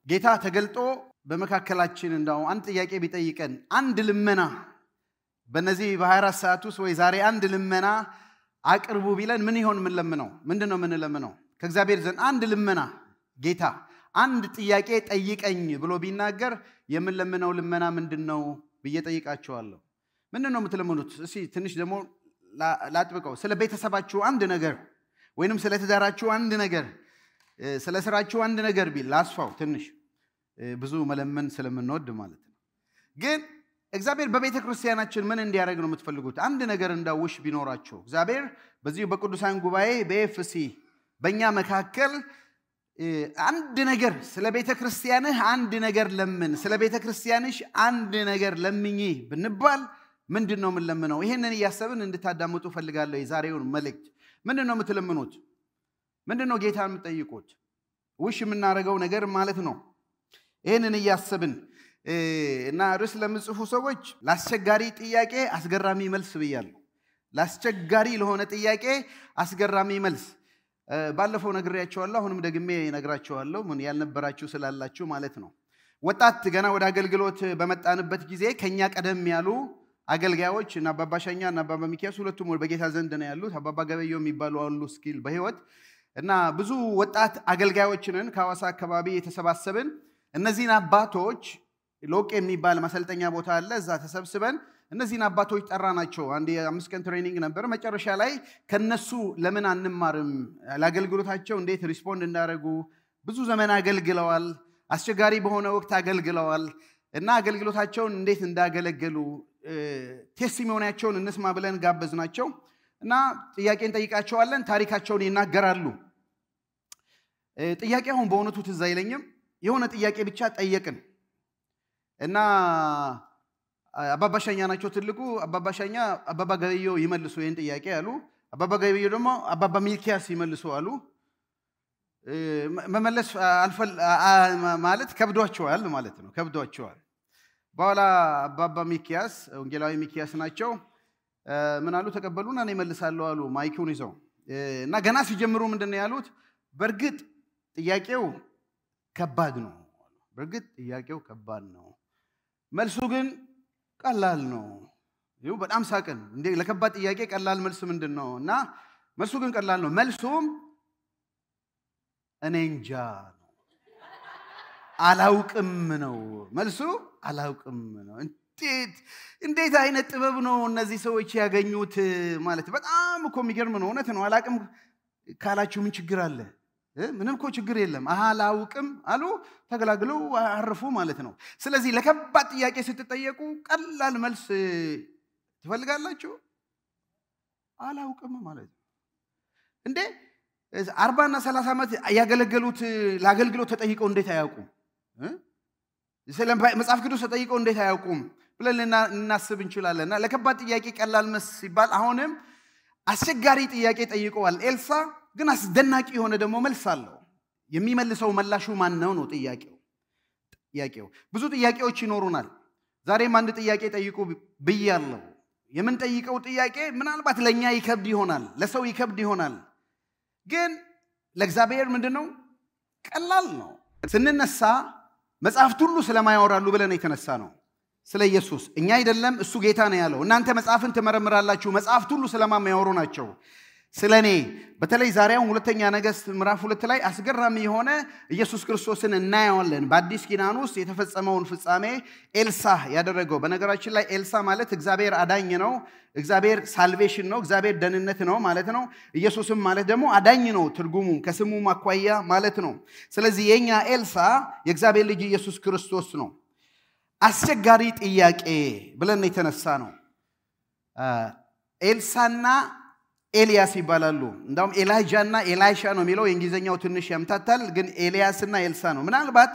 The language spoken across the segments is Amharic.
ጌታ ተገልጦ በመካከላችን እንዳው አንድ ጥያቄ ቢጠይቀን አንድ ልመና በነዚህ በ24 ሰዓት ውስጥ ወይ ዛሬ አንድ ልመና አቅርቡ ቢለን ምን ይሆን ምን ለምነው ምንድነው ምን ለምነው ከእግዚአብሔር ዘንድ አንድ ልመና ጌታ አንድ ጥያቄ ጠይቀኝ ብሎ ቢናገር የምንለምነው ልመና ምንድነው በየጠይቃቸዋለሁ ምንድነው የምትለምኑት እሺ ትንሽ ደግሞ ላጥብቀው ስለ ቤተሰባችሁ አንድ ነገር ወይንም ስለ ትዳራችሁ አንድ ነገር ስለ ስራችሁ አንድ ነገር ቢል ላስፋው ትንሽ ብዙ መለመን ስለምንወድ ማለት ነው ግን እግዚአብሔር በቤተ ክርስቲያናችን ምን እንዲያደርግ ነው የምትፈልጉት አንድ ነገር እንዳውሽ ቢኖራቸው እግዚአብሔር በዚህ በቅዱሳን ጉባኤ በኤፍሲ በእኛ መካከል አንድ ነገር ስለ ቤተ ክርስቲያንህ አንድ ነገር ለምን ስለ ቤተ ክርስቲያንሽ አንድ ነገር ለምኚ ብንባል ምንድነው ምን ለምነው ይሄንን ያያሰብን እንድታዳምጡ ፈልጋለሁ የዛሬውን መልእክት ምንድነው የምትለምኑት ምንድነው ጌታን የምትጠይቁት ውሽ የምናረጋው ነገር ማለት ነው ይሄንን ያያሰብን እና ርዕስ ለምጽፉ ሰዎች ላስቸጋሪ ጥያቄ አስገራሚ መልስ ብያለሁ ላስቸጋሪ ለሆነ ጥያቄ አስገራሚ መልስ ባለፈው ነግሬያቸዋለሁ አሁንም ደግሜ ነግራቸዋለሁ ምን ያልነበራችሁ ስላላችሁ ማለት ነው ወጣት ገና ወደ አገልግሎት በመጣንበት ጊዜ ከኛ ቀደም ያሉ አገልጋዮች እና አባባሻኛ እና አባባ ሚኪያስ ሁለቱም በጌታ ዘንድ ነው ያሉት አባባ ገበየው የሚባሉ አሉ ስኪል በህይወት እና ብዙ ወጣት አገልጋዮችንን ከሐዋሳ አካባቢ የተሰባሰብን እነዚህን አባቶች ሎቄ የሚባል ማሰልጠኛ ቦታ አለ እዛ ተሰብስበን እነዚህን አባቶች ጠራናቸው አንድ 5 ቀን ትሬኒንግ ነበር መጨረሻ ላይ ከነሱ ለምን አንማርም ለአገልግሎታቸው እንዴት ሪስፖንድ እንዳደረጉ ብዙ ዘመን አገልግለዋል አስቸጋሪ በሆነ ወቅት አገልግለዋል እና አገልግሎታቸውን እንዴት እንዳገለገሉ ቴስቲሞኒያቸውን እንስማ ብለን ጋበዝናቸው እና ጥያቄን ጠይቃቸዋለን ታሪካቸውን ይናገራሉ ጥያቄውን በእውነቱ ትዝ አይለኝም የሆነ ጥያቄ ብቻ ጠየቅን እና አባባሻኛ ናቸው ትልቁ አባባሻኛ አባባ ገበየው ይመልሱ ይሄን ጥያቄ አሉ አባባ ገበየው ደግሞ አባባ ሚልኪያስ ይመልሱ አሉ መመለስ ማለት ከብዷቸዋል ማለት ነው ከብዷቸዋል በኋላ አባባ ሚልኪያስ ወንጌላዊ ሚልኪያስ ናቸው ምን አሉ ተቀበሉና እኔ መልሳለሁ አሉ ማይኩን ይዘው እና ገና ሲጀምሩ ምንድነው ያሉት በርግጥ ጥያቄው ከባድ ነው በርግጥ ጥያቄው ከባድ ነው መልሱ ግን ቀላል ነው ይው በጣም ሳቀን እንዴ ለከባድ ጥያቄ ቀላል መልስ ምንድነው እና መልሱ ግን ቀላል ነው መልሱም እኔ እንጃ ነው አላውቅም ነው መልሱ አላውቅም ነው እንዴት አይነት ጥበብ ነው እነዚህ ሰዎች ያገኙት ማለት በጣም እኮ የሚገርም ነው እውነት ነው አላውቅም ካላችሁ ምን ችግር አለ ምንም እኮ ችግር የለም አላውቅም አሉ ተገላግለው አርፉ ማለት ነው ስለዚህ ለከባድ ጥያቄ ስትጠየቁ ቀላል መልስ ትፈልጋላችሁ አላውቅም ማለት እንዴ 40 እና 30 ዓመት ያገለገሉት ለአገልግሎት ተጠይቀው እንዴት አያውቁም ስለ መጽሐፍ ቅዱስ ተጠይቀው እንዴት አያውቁም ብለን እናስብ እንችላለንና ለከባድ ጥያቄ ቀላል መልስ ሲባል አሁንም አስቸጋሪ ጥያቄ ጠይቀዋል ኤልሳ ግን አስደናቂ የሆነ ደግሞ መልስ አለው የሚመልሰው መላሹ ማን ነው ጥያቄው ብዙ ጥያቄዎች ይኖሩናል ዛሬም አንድ ጥያቄ ጠይቁ ብያለሁ የምንጠይቀው ጥያቄ ምናልባት ለኛ ይከብድ ይሆናል ለሰው ይከብድ ይሆናል ግን ለእግዚአብሔር ምንድነው ቀላል ነው ስንነሳ መጽሐፍት ሁሉ ስለማያወራሉ ብለን የተነሳ ነው ስለ ኢየሱስ እኛ አይደለም እሱ ጌታ ነው ያለው እናንተ መጽሐፍን ተመረምራላችሁ መጽሐፍት ሁሉ ስለማያወሩ ናቸው ስለኔ በተለይ ዛሬውን ሁለተኛ ነገሥት ምዕራፍ 2 ላይ አስገራሚ የሆነ ኢየሱስ ክርስቶስን እናያለን በአዲስ ኪዳን ውስጥ የተፈጸመውን ፍጻሜ ኤልሳ ያደረገው በነገራችን ላይ ኤልሳ ማለት እግዚአብሔር አዳኝ ነው እግዚአብሔር ሳልቬሽን ነው እግዚአብሔር ደህንነት ነው ማለት ነው ኢየሱስም ማለት ደግሞ አዳኝ ነው ትርጉሙ ከስሙ ማኳያ ማለት ነው ስለዚህ የኛ ኤልሳ የእግዚአብሔር ልጅ ኢየሱስ ክርስቶስ ነው አስቸጋሪ ጥያቄ ብለን የተነሳ ነው ኤልሳና ኤልያስ ይባላሉ እንዳውም ኤላጃና ኤላይሻ ነው የሚለው የእንግሊዘኛው ትንሽ ያምታታል ግን ኤልያስና ኤልሳ ነው ምናልባት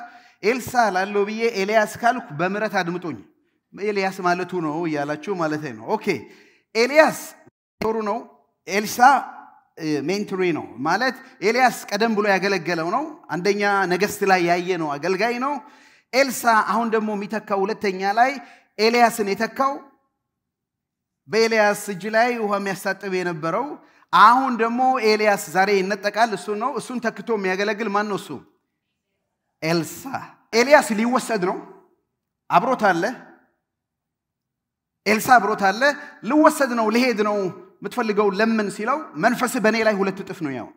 ኤልሳ ላለው ብዬ ኤልያስ ካልኩ በመረት አድምጡኝ ኤልያስ ማለቱ ነው ያላችሁ ማለት ነው ኦኬ ኤልያስ ቶሩ ነው ኤልሳ ሜንቶሪ ነው ማለት ኤልያስ ቀደም ብሎ ያገለገለው ነው አንደኛ ነገሥት ላይ ያየ ነው አገልጋይ ነው ኤልሳ አሁን ደግሞ የሚተካው ሁለተኛ ላይ ኤልያስን የተካው በኤልያስ እጅ ላይ ውሃ የሚያሳጥብ የነበረው አሁን ደግሞ ኤልያስ ዛሬ ይነጠቃል እሱ ነው እሱን ተክቶ የሚያገለግል ማን ነው እሱ ኤልሳ ኤልያስ ሊወሰድ ነው አብሮት አለ ኤልሳ አብሮት አለ ሊወሰድ ነው ሊሄድ ነው ምትፈልገው ለምን ሲለው መንፈስ በኔ ላይ ሁለት እጥፍ ነው ያው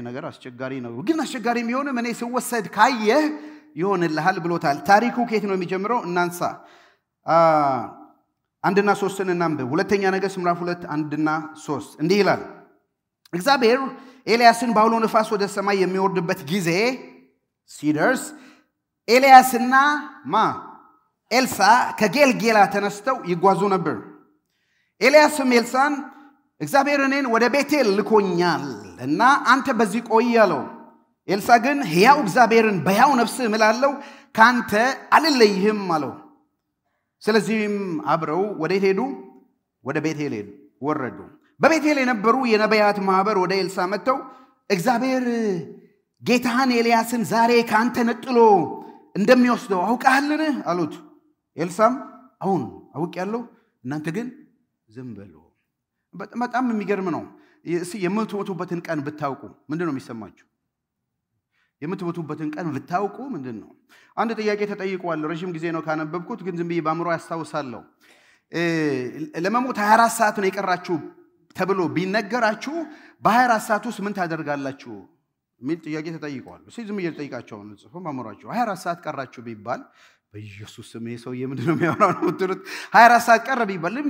ነገር አስቸጋሪ ነው ግን አስቸጋሪ የሚሆነው እኔ ሲወሰድ ካየህ ይሆንልሃል ብሎታል ታሪኩ ከየት ነው የሚጀምረው እናንሳ አንድና 3ን እናንብብ ሁለተኛ ነገሥት ምዕራፍ 2 1 3 እንዲህ ይላል እግዚአብሔር ኤልያስን ባውሎ ነፋስ ወደ ሰማይ የሚወርድበት ጊዜ ሲደርስ ኤልያስና ኤልሳ ከጌልጌላ ተነስተው ይጓዙ ነበር ኤልያስም ኤልሳን እግዚአብሔር እኔን ወደ ቤቴል ልኮኛል እና አንተ በዚህ ቆይ አለው ኤልሳ ግን ሕያው እግዚአብሔርን በሕያው ነፍስህ እምላለሁ ካንተ አልለይህም አለው ስለዚህም አብረው ወዴት ሄዱ ወደ ቤቴል ሄዱ ወረዱ በቤቴል የነበሩ የነቢያት ማህበር ወደ ኤልሳ መጥተው እግዚአብሔር ጌታህን ኤልያስን ዛሬ ካንተ ነጥሎ እንደሚወስደው አውቃለህ አሉት ኤልሳም አሁን አውቄያለሁ እናንተ ግን ዝም በሉ በጣም የሚገርም ነው የምትሞቱበትን ቀን ብታውቁ ምንድነው የሚሰማችሁ የምትሞቱበትን ቀን ብታውቁ ምንድነው አንድ ጥያቄ ተጠይቋል ረጅም ጊዜ ነው ካነበብኩት ግን ዝም ብዬ ባምሮ ያስታውሳለሁ ለመሞት 24 ሰዓት ነው የቀራችሁ ተብሎ ቢነገራችሁ በ24 ሰዓት ውስጥ ምን ታደርጋላችሁ ምን ጥያቄ ተጠይቋል ዝም ብዬ ልጠይቃቸው ነው ጽፎ ማምራችሁ 24 ሰዓት ቀራችሁ ቢባል በኢየሱስ ስም የሰው የምንድነው የሚያወራው ነው ትሩት 24 ሰዓት ቀረ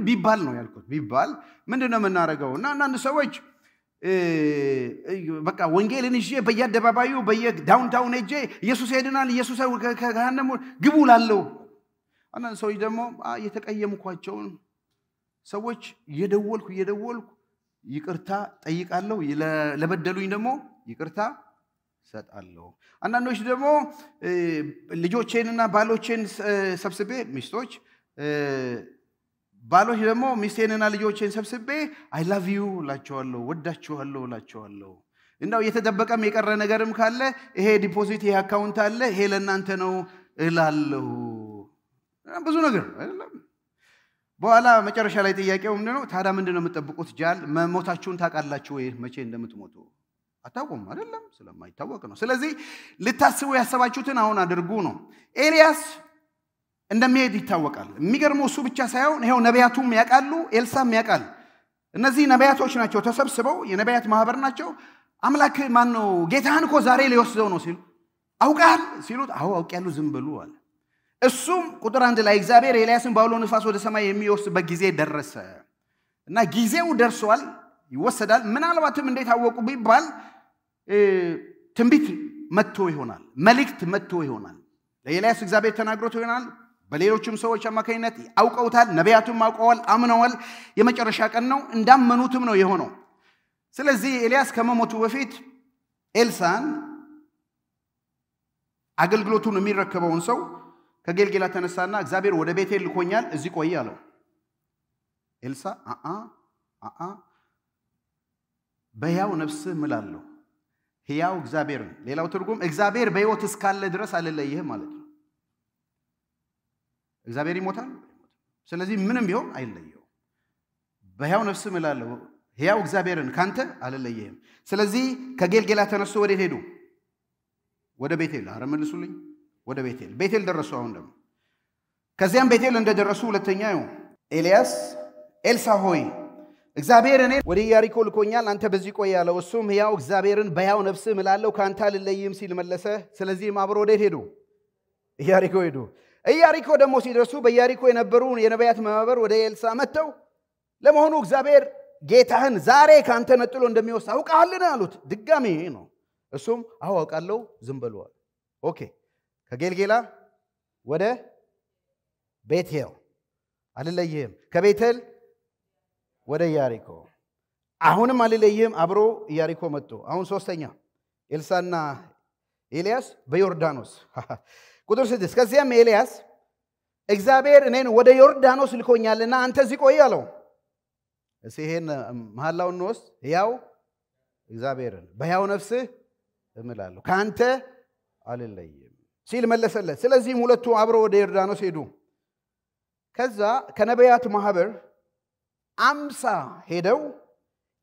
ቢባል ነው ያልኩት ቢባል ምንድነው የምናደርገው እና አንድ ሰዎች በቃ ወንጌልን ይዤ በየአደባባዩ በየዳውንታውን ሄጄ ኢየሱስ ሄድናል ኢየሱስ ከገሃነም ግቡ ላለው አንዳንድ ሰዎች ደግሞ የተቀየምኳቸው ሰዎች እየደወልኩ ይቅርታ ጠይቃለሁ ለበደሉኝ ደግሞ ይቅርታ ሰጣለሁ አንዳንዶች ደግሞ ልጆቼንና ባሎቼን ሰብስቤ ሚስቶች ባሎች ደግሞ ሚስቴንና ልጆቼን ሰብስቤ አይ ላቭ ዩ ላቸዋለሁ ወዳቸዋለሁ ላቸዋለሁ እንዳው የተደበቀም የቀረ ነገርም ካለ ይሄ ዲፖዚት ይሄ አካውንት አለ ይሄ ለእናንተ ነው እላለሁ ብዙ ነገር አይደለም በኋላ መጨረሻ ላይ ጥያቄው ምንድነው ታዲያ ምንድነው የምትጠብቁት ጃል መሞታችሁን ታውቃላችሁ ወይ መቼ እንደምትሞቱ አታውቁም አይደለም ስለማይታወቅ ነው ስለዚህ ልታስቡ ያሰባችሁትን አሁን አድርጉ ነው ኤልያስ እንደሚሄድ ይታወቃል የሚገርመው እሱ ብቻ ሳይሆን ይሄው ነቢያቱም ያውቃሉ ኤልሳም ያውቃል እነዚህ ነቢያቶች ናቸው ተሰብስበው የነቢያት ማህበር ናቸው አምላክ ማን ነው ጌታህን እኮ ዛሬ ሊወስደው ነው ሲሉ አውቃል ሲሉት አዎ አውቃለሁ ዝም ብሉ አለ እሱም ቁጥር 1 ላይ እግዚአብሔር ኤልያስን ባውሎ ነፋስ ወደ ሰማይ የሚወስድበት ጊዜ ደረሰ እና ጊዜው ደርሷል ይወሰዳል ምናልባትም እንዴት አወቁ ቢባል ትንቢት መጥቶ ይሆናል መልእክት መጥቶ ይሆናል ለኤልያስ እግዚአብሔር ተናግሮት ይሆናል በሌሎችም ሰዎች አማካኝነት አውቀውታል ነቢያቱም አውቀዋል አምነዋል የመጨረሻ ቀን ነው እንዳመኑትም ነው የሆነው ስለዚህ ኤልያስ ከመሞቱ በፊት ኤልሳን አገልግሎቱን የሚረከበውን ሰው ከጌልጌላ ተነሳና እግዚአብሔር ወደ ቤቴል ልኮኛል እዚህ ቆይ አለው ኤልሳ በሕያው ነፍስህ እምላለሁ ሕያው እግዚአብሔርን ሌላው ትርጉም እግዚአብሔር በሕይወት እስካለ ድረስ አልለይህም ማለት ነው እግዚአብሔር ይሞታል ስለዚህ ምንም ቢሆን አይለየው በሕያው ነፍስህ እምላለሁ ሕያው እግዚአብሔርን ካንተ አልለይህም ስለዚህ ከጌልጌላ ተነስቶ ወዴት ሄዱ ወደ ቤቴል አረመልሱልኝ ወደ ቤቴል ደረሱ አሁን ደግሞ ከዚያም ቤቴል እንደደረሱ ሁለተኛው ኤልያስ ኤልሳ ሆይ እግዚአብሔር እኔ ወደ ኢያሪኮ ልኮኛል አንተ በዚህ ቆይ አለው እሱም ሕያው እግዚአብሔርን በሕያው ነፍስህ እምላለሁ ካንተ አልለይህም ሲል መለሰ ስለዚህ አብሮ ወዴት ሄዱ ኢያሪኮ ሄዱ ኢያሪኮ ደግሞ ሲደርሱ በኢያሪኮ የነበሩ የነቢያት ማህበር ወደ ኤልሳ መጥተው ለመሆኑ እግዚአብሔር ጌታህን ዛሬ ካንተ ነጥሎ እንደሚወስድ አውቃለህ አሉት ድጋሚ ነው እሱም አዎ አውቃለሁ ዝም በሉዋል ኦኬ ከጌልጌላ ወደ ቤቴል አልለይህም ከቤቴል ወደ ኢያሪኮ አሁንም አልለይህም አብሮ ኢያሪኮ መጡ አሁን ሶስተኛ ኤልሳና ኤልያስ በዮርዳኖስ ቁጥር 6 ከዚያም ኤልያስ እግዚአብሔር እኔን ወደ ዮርዳኖስ ልኮኛልና አንተ እዚህ ቆይ አለው እሺን መሐላውን ነው ሕያው እግዚአብሔርን በሕያው ነፍስህ እምላለሁ ካንተ አልለይም ሲል መለሰለት ስለዚህም ሁለቱ አብሮ ወደ ዮርዳኖስ ሄዱ ከዛ ከነቢያት ማህበር 50 ሄደው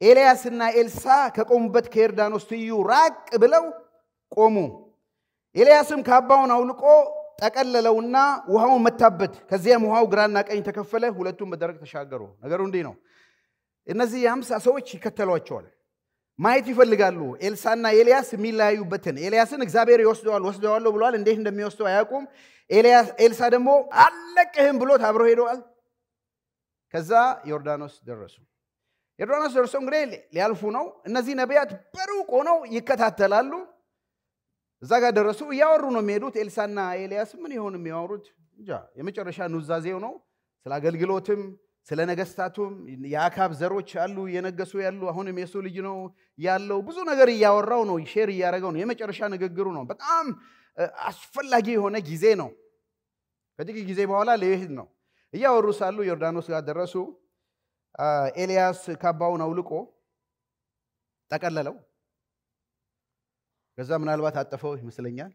ኤልያስና ኤልሳ ከቆሙበት ከዮርዳኖስ ትይዩ ራቅ ብለው ቆሙ ኤልያስም ካባውን አውልቆ ጠቀለለውና ውሃውን መታበት ከዚያም ውሃው ግራና ቀኝ ተከፈለ ሁለቱም በደረቅ ተሻገሩ ነገሩ እንዲህ ነው እነዚህ 50 ሰዎች ይከተሏቸዋል ማየት ይፈልጋሉ ኤልሳና ኤልያስ የሚላዩበትን ኤልያስን እግዚአብሔር ወስደዋል ብሏል እንዴት እንደሚወስደው አያውቁም ኤልሳ ደግሞ አለቅህም ብሎ አብረው ሄደዋል ከዛ ዮርዳኖስ ደረሱ እንግዲህ ሊያልፉ ነው እነዚህ ነቢያት በሩቅ ሆነው ይከታተላሉ እዛ ጋር ደረሱ ያወሩ ነው የሚሄዱት ኤልሳና ኤልያስ ምን ይሆን የሚያወሩት እንጃ የመጨረሻ ኑዛዜው ነው ስለ አገልግሎትም ስለ ነገስታቱም ያዕቆብ ዘሮች አሉ የነገሱ ያሉ አሁንም የሱ ልጅ ነው ያለው ብዙ ነገር ያወራው ነው ሼር ያደረገው ነው የመጨረሻ ንግግሩ ነው በጣም አስፈላጊ የሆነ ጊዜ ነው ከጥቂት ጊዜ በኋላ ለይሄድ ነው ያወሩ ሳሉ ዮርዳኖስ ጋር ደረሱ ኤልያስ ካባውን አውልቆ ጠቀለለው ከዛ ምናልባት አጠፈው ይመስለኛል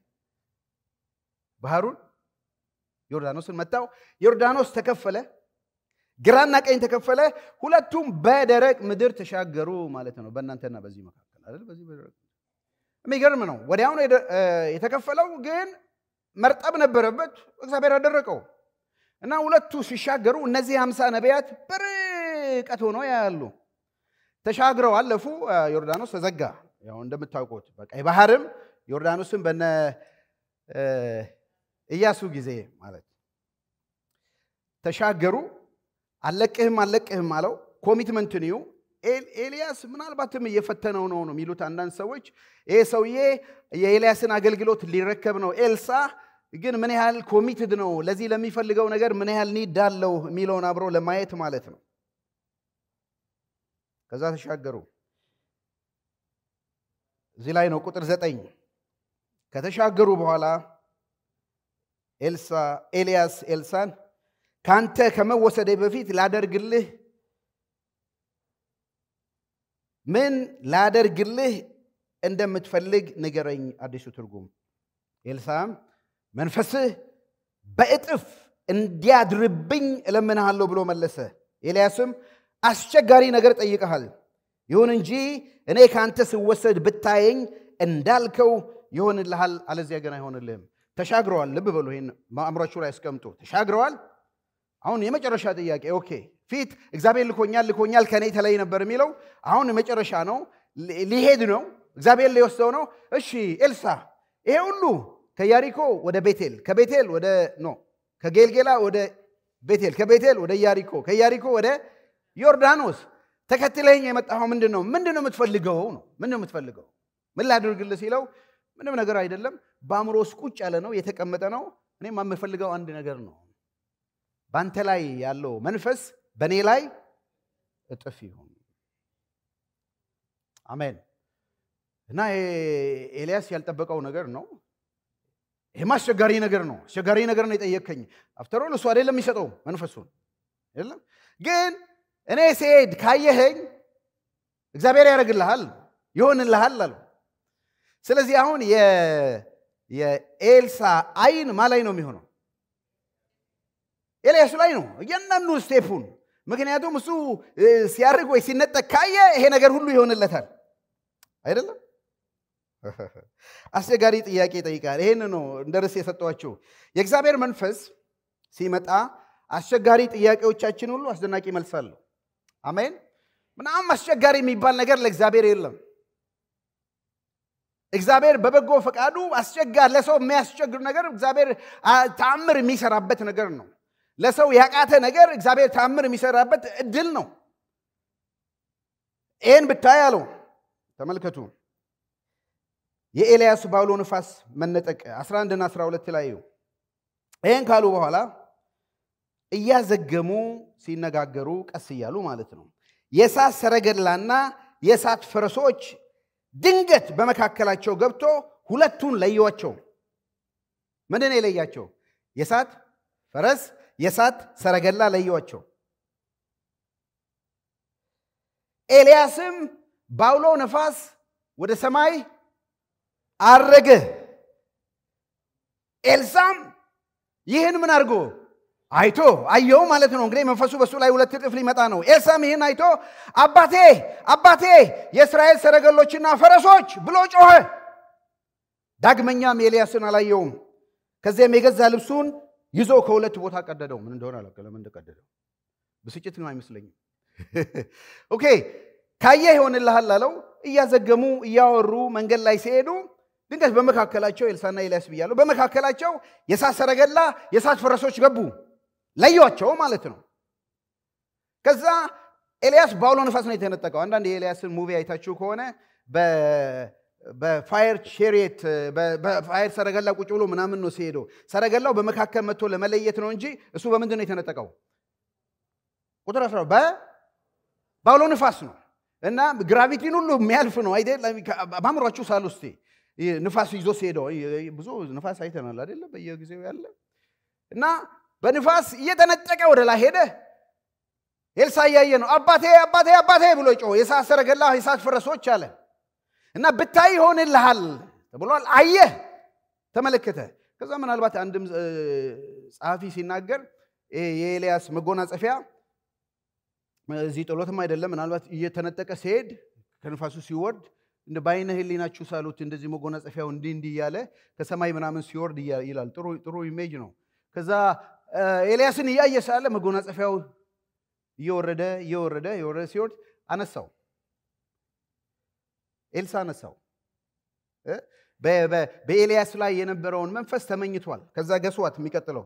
ባህሩን ዮርዳኖስን መታው ዮርዳኖስ ተከፈለ ግራና ቀኝ ተከፈለ ሁለቱም በደረቅ ምድር ተሻገሩ ማለት ነው በእናንተና በዚህ መካከል አይደል በዚህ በደረቅ የሚገርም ነው ወዲያው ነው የተከፈለው ግን መርጠብ ነበረበት እግዚአብሔር አደረቀው እና ሁለቱ ሲሻገሩ እነዚህ 50 ነቢያት በርቀት ሆነው ያያሉ ተሻግረው አለፉ ዮርዳኖስ ተዘጋ ያው እንደምታውቁት በቃ ባህርም ዮርዳኖስን በነ ኢያሱ ጊዜ ማለት ተሻገሩ አለቅህም አለው ኮሚትመንት ነው ኤልያስ ምናልባትም እየፈተነው ነው የሚሉት አንዳንድ ሰዎች ይሄ ሰውዬ የኤልያስን አገልግሎት ሊረከብ ነው ኤልሳ ግን ምን ያህል ኮሚትድ ነው ለዚህ ለሚፈልገው ነገር ምን ያህል ኒድ አለው የሚለውን አብሮ ለማየት ማለት ነው ከዛ ተሻገሩ እዚህ ላይ ነው ቁጥር 9 ከተሻገሩ በኋላ ኤልያስ ኤልሳን ካንተ ከመወሰደ በፊት ላደርግልህ ምን ላደርግልህ እንደምትፈልግ ንገረኝ አዲሱ ትርጉም ኤልሳም መንፈስህ በእጥፍ እንዲያድርብኝ እለምንሃለሁ ብሎ መለሰ ኤልያስም አስቸጋሪ ነገር ጠይቀሃል ይሁን እንጂ እኔ ካንተ ስወሰድ ብታየኝ እንዳልከው ይሆንልሃል አለዚያ ገና አይሆንልህም ተሻግረዋል ልብ በሉ ይሄን ማምራቹ ላይ አስቀምጡ ተሻግረዋል አሁን የመጨረሻ ጥያቄ ኦኬ ፊት እግዚአብሔር ልኮኛል ከኔ ተለይ ነበር የሚለው አሁን የመጨረሻ ነው ሊሄድ ነው እግዚአብሔር ሊወስደው ነው እሺ ኤልሳ ይሄ ሁሉ ከያሪኮ ወደ ቤቴል ከቤቴል ወደ ከጌልጌላ ወደ ቤቴል ከቤቴል ወደ ያሪኮ ከያሪኮ ወደ ዮርዳኖስ ተከትለኝ የመጣው ምንድነው የምትፈልገው ነው ምንድነው የምትፈልገው ምን ላድርግልህ ሲለው ምንም ነገር አይደለም ባምሮስ ቁጭ ያለ ነው የተቀመጠ ነው እኔም የምፈልገው አንድ ነገር ነው ባንተ ላይ ያለው መንፈስ በኔ ላይ እጥፍ ይሁን አሜን እና ኤልያስ ያልጠበቀው ነገር ነው ይሄማ አስቸጋሪ ነገር ነው የጠየቀኝ አፍተር ኦል እሱ አይደለም የሚሰጠው መንፈሱን አይደለም ግን እኔ ሲሄድ ካየኸኝ እግዚአብሔር ያደርግልሃል ይሆንልሃል አለ ስለዚህ አሁን የኤልሳ አይን ማላይ ነው የሚሆነው ኤልያስ ላይ ነው እያንዳንዱ ስቴፑን ምክንያቱም እሱ ሲያርግ ወይ ሲነጠቅ ካየ ይሄ ነገር ሁሉ ይሆንለታል አይደለም አስቸጋሪ ጥያቄ ጠይቃል ይሄን ነው እንደርስ የሰጠዋችሁ የእግዚአብሔር መንፈስ ሲመጣ አስቸጋሪ ጥያቄዎቻችን ሁሉ አስደናቂ መልስ አለው አሜን ምንም አስቸጋሪ የሚባል ነገር ለእግዚአብሔር የለም እግዚአብሔር በበጎ ፈቃዱ አስቸጋሪ ለሰው የሚያስቸግር ነገር እግዚአብሔር ተአምር የሚሰራበት ነገር ነው ለሰው ያቃተ ነገር እግዚአብሔር ተአምር የሚሰራበት እድል ነው ይሄን ብታያለው ተመልከቱ የኤልያስ ባውሎ ንፋስ መነጠቅ 11 እና 12 ላይ ይሄን ካሉ በኋላ እያዘገሙ ሲነጋገሩ ቀስ ይያሉ ማለት ነው የሳት ሰረገላና የሳት ፈረሶች ድንገት በመካከላቸው ገብቶ ሁለቱን ለዩዋቸው ምንድነው የለያቸው የሳት ፈረስ የሳት ሰረገላ ለዩዋቸው ኤልያስም ባውሎ ንፋስ ወደ ሰማይ አረገ ኤልሳም ይህን ምን አድርጎ አይቶ አየው ማለት ነው እንግዲህ መንፈሱ በሱ ላይ ሁለት እጥፍ ሊመጣ ነው ኤልሳም ይህን አይቶ አባቴ የእስራኤል ሰረገሎችና ፈረሶች ብሎ ጮኸ ዳግመኛም ኤልያስን አላየውም ከዚያም የገዛ ልብሱን ይዞ ከሁለት ቦታ ቀደደው ምን እንደሆነ አላውቅም እንደቀደደው ብስጭት ነው አይመስለኝም ኦኬ ካየ ይሆንልሃል አለው እያዘገሙ እያወሩ መንገድ ላይ ሲሄዱ ድንገት በመካከላቸው ኤልሳና ኤልያስ ብያለሁ በመካከላቸው የሳት ሰረገላ የሳት ፈረሶች ገቡ ለዩአቸው ማለት ነው ከዛ ኤልያስ ባውሎ ነፋስ ነው የተነጠቀው አንዳንድ የኤልያስን ሙቪ አይታችሁ ከሆነ በፋየር ቼሪየት በፋየር ሰረገላ ቁጭ ብሎ ምናምን ነው ሲሄደው ሰረገላው በመካከል መጥቶ ለመለየት ነው እንጂ እሱ በምንድን ነው የተነጠቀው ቁጥር 10 ባውሎ ነፋስ ነው እና ግራቪቲን ሁሉ የሚያልፍ ነው አይደል ባምሯችሁ ሳሉስቲ ንፋስ ይዞ ሲሄደው ብዙ ንፋስ አይተናል አይደል በየጊዜው ያለ እና በንፋስ እየተነጠቀ ወደ ላይ ሄደ ኤልሳ ያየ ነው አባቴ አባቴ አባቴ ብሎ ጮህ የሳት ሰረገላ የሳት ፈረሶች አለ እና ብታይ ይሆንልሃል ተብሏል አየ ተመለከተ ከዛ ምናልባት አንድም ጻፊ ሲናገር የኤልያስ መጎናጸፊያ እዚህ ጥሎትም አይደለም ምናልባት እየተነጠቀ ሲሄድ ከንፋሱ ሲወርድ እንደ ባይነ ህሊናችሁ ሳሉት እንደዚህ መጎናጸፊያው እንዲ ያለ ከሰማይ ምናምን ሲወርድ ይላል ጥሩ ኢሜጅ ነው ከዛ ኤልያስን ያየሳለ መጎናጸፊያው ይወረደ ሲወርድ አነሳው ኤልሳ አነሳው በኤልያስ ላይ የነበረውን መንፈስ ተመኝቷል ከዛ ገሷት የሚቀጥለው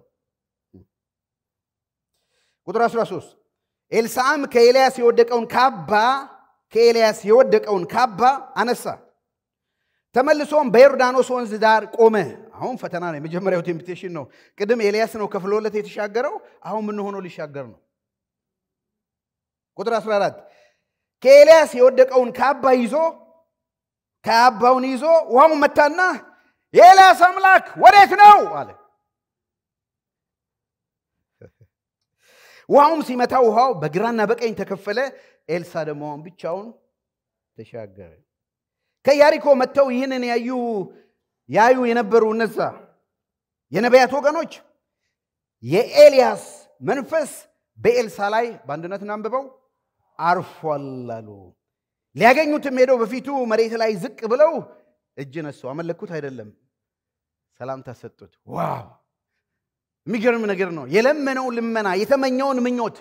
ቁጥር 13 ኤልሳም ከኤልያስ የወደቀውን ካባ አነሳ ተመልሶም በዮርዳኖስ ወንዝ ዳር ቆመ አሁን ፈተና ነው የመጀመሪያው ቴምፕቴሽን ነው ቅድም ኤልያስ ነው ከፍሎለት የተሻገረው አሁን ምን ሆኖ ሊሻገር ነው ቁጥር 14 ከኤልያስ የወደቀውን ካባውን ይዞ ውሃውን መታና የኤልያስ አምላክ ወዴት ነው አለ ውሃውም ሲመታው ውሃው በግራና በቀኝ ተከፈለ ኤልሳ ደግሞ ብቻውን ተሻገረ ከያሪኮ መተው ይህንን ያዩ የነበሩ እነዛ የነቢያት ወገኖች የኤልያስ መንፈስ በኤልሳ ላይ በአንድነት እናንብበው አርፏል አሉ ሊያገኙትም ሄደው በፊቱ መሬት ላይ ዝቅ ብለው እጅ ነሱ አመለኩት አይደለም ሰላምታ ሰጡት ዋው የሚገርም ነገር ነው የለመነው ልመና የተመኘውን ምኞት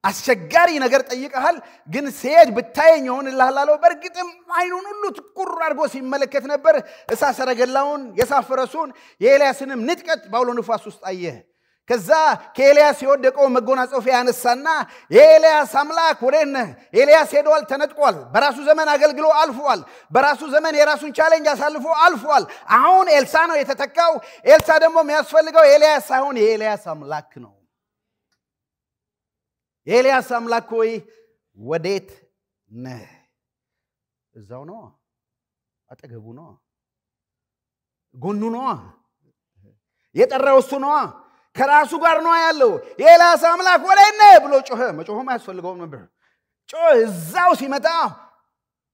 አስቸጋሪ ነገር ጠይቀሃል ግን ሲሄድ ብታየኝ ይሆንልሃል አለው በርግጥም አይኑን ሁሉ ትኩር አድርጎ ሲመለከት ነበር እሳት ሰረገላውን የሳፈረሱን የኤልያስንም ንጥቀት ባውሎ ንፋስ ውስጥ አየ ከዛ ከኤልያስ የወደቀው መጎናጸፊያ ያነሳና የኤልያስ አምላክ ወዴት ነህ ኤልያስ ሄዷል ተነጥቋል በራሱ ዘመን አገልግሎ አልፏል በራሱ ዘመን የራሱን ቻሌንጅ አሳልፎ አልፏል አሁን ኤልሳ ነው የተተካው ኤልሳ ደግሞ የሚያስፈልገው ኤልያስ ሳይሆን የኤልያስ አምላክ ነው የኤልያስ አምላክ ሆይ ወዴት ነህ እዛው ነው አጠገቡ ነው ጎኑ ነው የጠራው እሱ ነው ከራሱ ጋር ነው ያለው የኤልያስ አምላክ ወዴት ነህ ብሎ ጮኸ መጮህም አያስፈልገውም ነበር እዛው ሲመጣ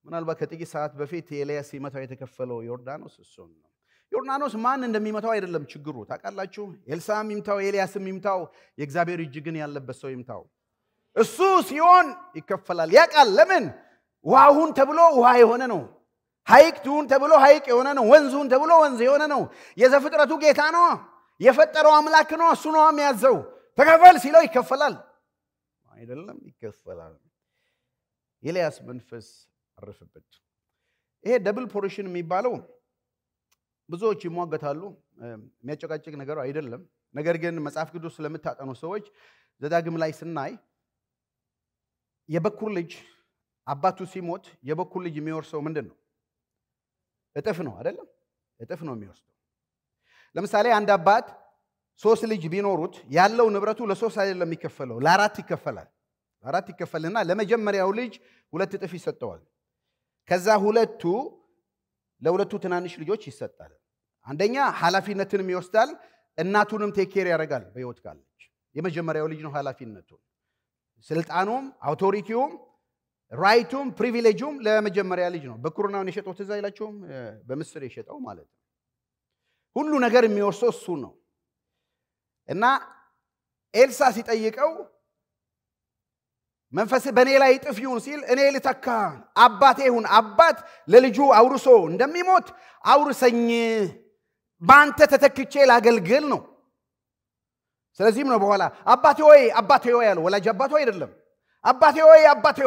ምናልባት ከጥቂት ሰዓት በፊት ኤልያስ ሲመታው የተከፈለው ዮርዳኖስ እሱ ነው ዮርዳኖስ ማን እንደሚመታው አይደለም ችግሩ ታውቃላችሁ ኤልሳም ይምታው ኤልያስም ይምታው የእግዚአብሔር እጅ ግን ያለበት ሰው ይምታው እሱ ሲሆን ይከፈላል ያቃል ለምን ውሃውን ተብሎ ውሃ የሆነ ነው ሐይቅቱን ተብሎ ሐይቅ የሆነ ነው ወንዙን ተብሎ ወንዝ የሆነ ነው የዘፍጥረቱ ጌታ ነው የፈጠረው አምላክ ነው እሱ ነው የሚያዘው ተከፈል ሲለው ይከፈላል አይደለም ይከፈላል ኤልያስ መንፈስ አረፈበት ይሄ ደብል ፖርሽን የሚባለው ብዙዎች ይሟገታሉ የሚያጨቃጭቅ ነገር አይደለም ነገር ግን መጽሐፍ ቅዱስ ስለምታጠኑ ሰዎች ዘዳግም ላይ ስናይ የበኩር ልጅ አባቱ ሲሞት የበኩር ልጅ የሚወርሰው ምንድነው እጥፍ ነው አይደለም እጥፍ ነው የሚወስደው ለምሳሌ አንድ አባት 3 ልጅ ቢኖሩት ያለው ንብረቱ ለ3 አይደለም የሚከፈለው ለ4 ይከፈላል ለ4 ይከፈልና ለመጀመሪያው ልጅ 2 እጥፍ ይሰጠዋል ከዛ ለሁለቱ ትናንሽ ልጆች ይሰጣል አንደኛ ኃላፊነትንም ይወስዳል እናቱንም ቴክ ኬር ያደርጋል በህይወት ካለች የመጀመሪያው ልጅ ነው ኃላፊነቱ ስልጣኑም አውቶሪቲውም ራይቱም ፕሪቪሌጁም ለመጀመሪያ ልጅ ነው በኩርናውን የሸጠው ትዝ አይላችሁም በምስር የሸጠው ማለት ነው ሁሉ ነገር የሚወርሰው እሱ ነው እና ኤልሳ ሲጠይቀው መንፈስ በኔ ላይ ጥፍ ይሁን ሲል እኔ ልተካ አባቴ ይሁን አባት ለልጁ አውርሶ እንደሚሞት አውርሰኝ በአንተ ተተክቼ ላገልግል ነው። ስለዚህም ነው በኋላ አባቴ ሆይ ያለው። ወላጅ አባቱ አይደለም፣ አባቴ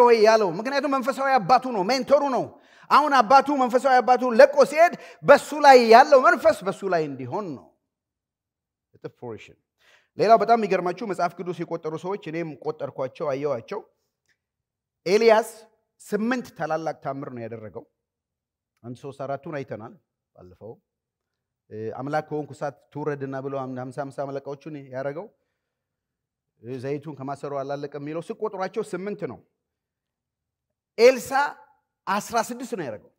ሆይ ያለው። ምክንያቱም መንፈሳዊ አባቱ ነው፣ ሜንቶሩ ነው። አሁን አባቱ መንፈሳዊ አባቱ ለቆ ሲሄድ በሱ ላይ ያለው መንፈስ በሱ ላይ እንዲሆን ነው። ሌላው በጣም የሚገርማችሁ መጽሐፍ ቅዱስ የቆጠሩ ሰዎች እኔም ቆጠርኳቸው አየዋቸው። ኤልያስ 8 ታላላቅ ታምር ነው ያደረገው። 1-3-4ቱን አይተናል ባለፈው። አምላክ ከሆንኩ እሳት ትውረድና ብሎ 50 መለቃዎቹን ያደረገው ዘይቱን ከማሰሮ አላለቀም የሚለው ሲቆጥሯቸው 8 ነው። ኤልሳ 16 ነው ያደረገው።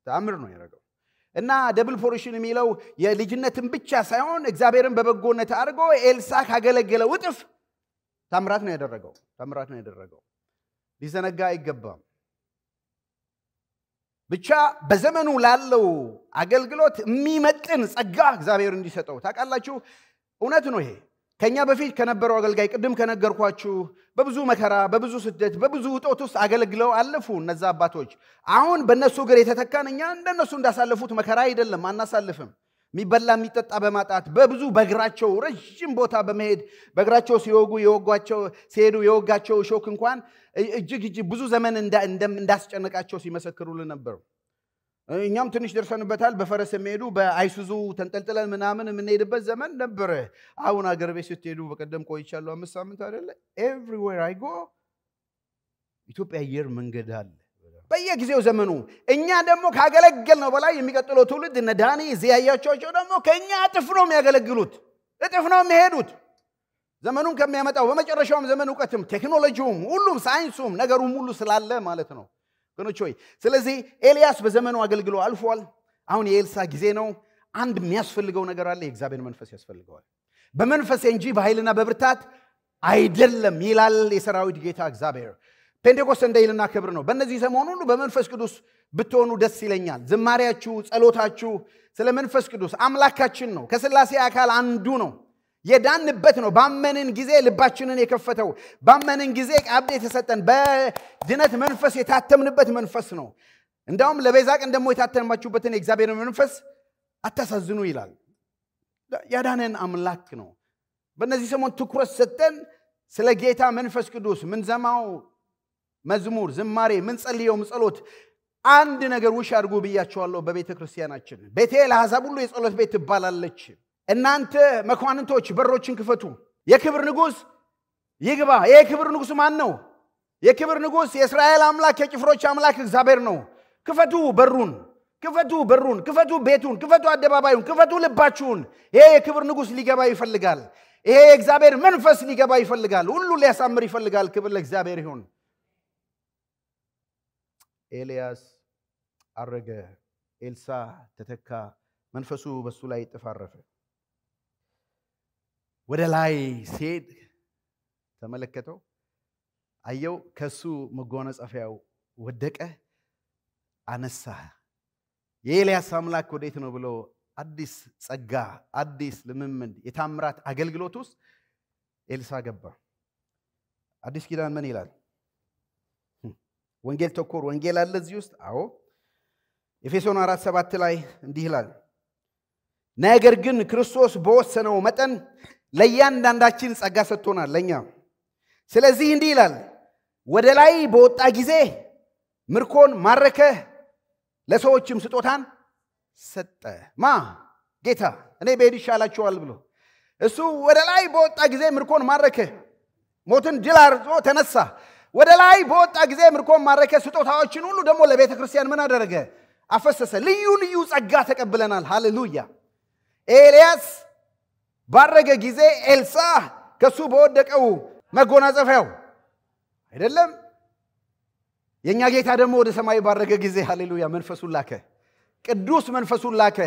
ታምር ነው ያደረገው። እና ደብል ፖርሽን የሚለው የልጅነትን ብቻ ሳይሆን እግዚአብሔርን በበጎነት አድርጎ ኤልሳ ካገለገለው እጥፍ ታምራት ነው ያደረገው። ሊዘነጋ አይገባም። ብቻ በዘመኑ ላለው አገልግሎት የሚመጥን ጸጋ እግዚአብሔር እንዲሰጠው ታውቃላችሁ። እውነት ነው ይሄ። ከኛ በፊት ከነበረው አገልጋይ ቅድም ከነገርኳችሁ በብዙ መከራ፣ በብዙ ስደት፣ በብዙ ውጦት ውስጥ አገልግለው አለፉ እነዛ አባቶች። አሁን በእነሱ እግር የተተካን እኛ እንደነሱ እንዳሳለፉት መከራ አይደለም፣ አናሳልፍም። የሚበላ የሚጠጣ በማጣት በብዙ በእግራቸው ረጅም ቦታ በመሄድ በእግራቸው ሲሄዱ የወጋቸው ሾክ እንኳን እጅግ ብዙ ዘመን እንዳስጨነቃቸው ሲመሰክሩልን ነበር። እኛም ትንሽ ደርሰንበታል። በፈረስ የሚሄዱ በአይሱዙ ተንጠልጥለን ምናምን የምንሄድበት ዘመን ነበር። አሁን አገር ቤት ስትሄዱ በቀደም ቆይቻለሁ 5 ሳምንት አይደለ? ኤቭሪዌር አይ ጎ ኢትዮጵያ አየር መንገድ አለ በየጊዜው ዘመኑ። እኛ ደግሞ ካገለገልነው በላይ የሚቀጥለው ትውልድ እነ ዳኒ እዚህ ያያቸዋቸው ደግሞ ከኛ እጥፍ ነው የሚያገለግሉት፣ እጥፍ ነው የሚሄዱት። ዘመኑን ከሚያመጣው በመጨረሻውም ዘመን ዕውቀትም ቴክኖሎጂውም ሁሉም ሳይንሱም ነገሩም ሁሉ ስላለ ማለት ነው ወገኖች ሆይ። ስለዚህ ኤልያስ በዘመኑ አገልግሎ አልፏል። አሁን የኤልሳ ጊዜ ነው። አንድ የሚያስፈልገው ነገር አለ። የእግዚአብሔር መንፈስ ያስፈልገዋል። በመንፈስ እንጂ በኃይልና በብርታት አይደለም ይላል የሰራዊት ጌታ እግዚአብሔር። ፔንቴኮስት እንደይልና ክብር ነው። በእነዚህ ሰሞን ሁሉ በመንፈስ ቅዱስ ብትሆኑ ደስ ይለኛል። ዝማሬያችሁ፣ ጸሎታችሁ ስለ መንፈስ ቅዱስ አምላካችን ነው። ከሥላሴ አካል አንዱ ነው። የዳንበት ነው። ባመንን ጊዜ ልባችንን የከፈተው፣ ባመንን ጊዜ ቃብዴ የተሰጠን በድነት መንፈስ የታተምንበት መንፈስ ነው። እንዳውም ለቤዛ ቀን ደግሞ የታተማችሁበትን የእግዚአብሔር መንፈስ አታሳዝኑ ይላል። ያዳነን አምላክ ነው። በእነዚህ ሰሞን ትኩረት ሰጠን ስለ ጌታ መንፈስ ቅዱስ ምንዘማው መዝሙር፣ ዝማሬ፣ ምንጸልየው ጸሎት አንድ ነገር ውሽ አድርጉ ብያቸዋለሁ። በቤተ ክርስቲያናችን ቤቴ ለአሕዛብ ሁሉ የጸሎት ቤት ትባላለች። እናንተ መኳንንቶች በሮችን ክፈቱ፣ የክብር ንጉስ ይግባ። የክብር ንጉስ ማን ነው? የክብር ንጉስ የእስራኤል አምላክ የጭፍሮች አምላክ እግዚአብሔር ነው። ክፈቱ በሩን፣ ክፈቱ ቤቱን፣ ክፈቱ አደባባዩን፣ ክፈቱ ልባችሁን። ይሄ የክብር ንጉስ ሊገባ ይፈልጋል። ይሄ የእግዚአብሔር መንፈስ ሊገባ ይፈልጋል። ሁሉ ሊያሳምር ይፈልጋል። ክብር ለእግዚአብሔር ይሁን። ኤልያስ አረገ፣ ኤልሳ ተተካ፣ መንፈሱ በሱ ላይ ተፋረፈ። ወደ ላይ ሲሄድ ተመለከተው፣ አየው፣ ከሱ መጎናጸፊያው ወደቀ፣ አነሳ። የኤልያስ አምላክ ወዴት ነው ብሎ አዲስ ጸጋ፣ አዲስ ልምምድ፣ የታምራት አገልግሎት ውስጥ ኤልሳ ገባ። አዲስ ኪዳን ምን ይላል? ወንጌል ተኮር ወንጌል አለ እዚህ ውስጥ። አዎ ኤፌሶን 4:7 ላይ እንዲህ ይላል፣ ነገር ግን ክርስቶስ በወሰነው መጠን ለእያንዳንዳችን ጸጋ ሰጥቶናል ለኛ። ስለዚህ እንዲህ ይላል፣ ወደ ላይ በወጣ ጊዜ ምርኮን ማረከ፣ ለሰዎችም ስጦታን ሰጠ። ማ ጌታ እኔ በሄድ ይሻላችኋል ብሎ እሱ ወደ ላይ በወጣ ጊዜ ምርኮን ማረከ፣ ሞትን ድል አድርጎ ተነሳ። ወደ ላይ በወጣ ጊዜ ምርኮን ማረከ፣ ስጦታዎችን ሁሉ ደግሞ ለቤተ ክርስቲያን ምን አደረገ? አፈሰሰ። ልዩ ልዩ ጸጋ ተቀብለናል። ሃሌሉያ። ኤልያስ ባረገ ጊዜ ኤልሳ ከሱ በወደቀው መጎናጸፊያው አይደለም። የኛ ጌታ ደግሞ ወደ ሰማይ ባረገ ጊዜ ሃሌሉያ መንፈሱን ላከ፣ ቅዱስ መንፈሱን ላከ።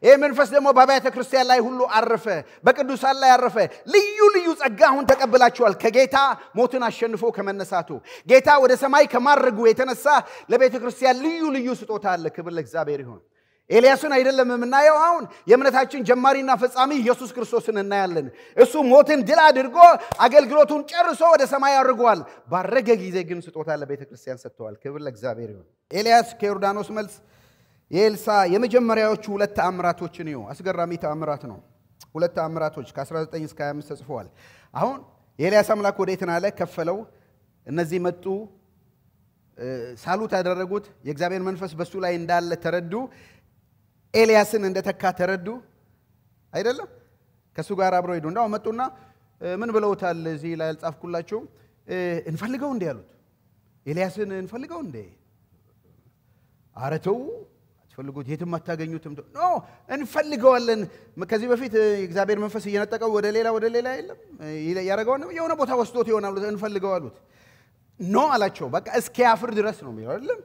ይሄ መንፈስ ደግሞ በአብያተ ክርስቲያን ላይ ሁሉ አረፈ፣ በቅዱሳን ላይ አረፈ። ልዩ ልዩ ጸጋ አሁን ተቀብላችኋል። ከጌታ ሞትን አሸንፎ ከመነሳቱ ጌታ ወደ ሰማይ ከማረጉ የተነሳ ለቤተ ክርስቲያን ልዩ ልዩ ስጦታ አለ። ክብር ለእግዚአብሔር ይሁን። ኤልያስን አይደለም የምናየው፣ አሁን የእምነታችን ጀማሪና ፈጻሚ ኢየሱስ ክርስቶስን እናያለን። እሱ ሞትን ድል አድርጎ አገልግሎቱን ጨርሶ ወደ ሰማይ አርጓል። ባረገ ጊዜ ግን ስጦታ ለቤተ ክርስቲያን ሰጥቷል። ክብር ለእግዚአብሔር ይሁን። ኤልያስ ከዮርዳኖስ መልስ የኤልሳ የመጀመሪያዎቹ ሁለት ተአምራቶችን ነው አስገራሚ ተአምራት ነው ሁለት ተአምራቶች ከ19 እስከ 25 ተጽፈዋል አሁን የኤልያስ አምላክ ወዴት ናለ ከፈለው እነዚህ መጡ ሳሉት ያደረጉት የእግዚአብሔር መንፈስ በሱ ላይ እንዳለ ተረዱ ኤልያስን እንደተካ ተረዱ አይደለም ከሱ ጋር አብረው ሄዱ እንዳው መጡና ምን ብለውታል እዚህ ላይ አልጻፍኩላችሁ እንፈልገው እንዴ ያሉት ኤልያስን እንፈልገው እንዴ አረተው አትፈልጉት የትም አታገኙትም ኖ እንፈልገዋለን ከዚህ በፊት እግዚአብሔር መንፈስ እየነጠቀው ወደ ሌላ የለም ያረጋው ነው የሆነ ቦታ ወስዶት ይሆናል እንፈልገው አሉት ኖ አላቸው በቃ እስኪ ያፍር ድረስ ነው የሚለው አይደለም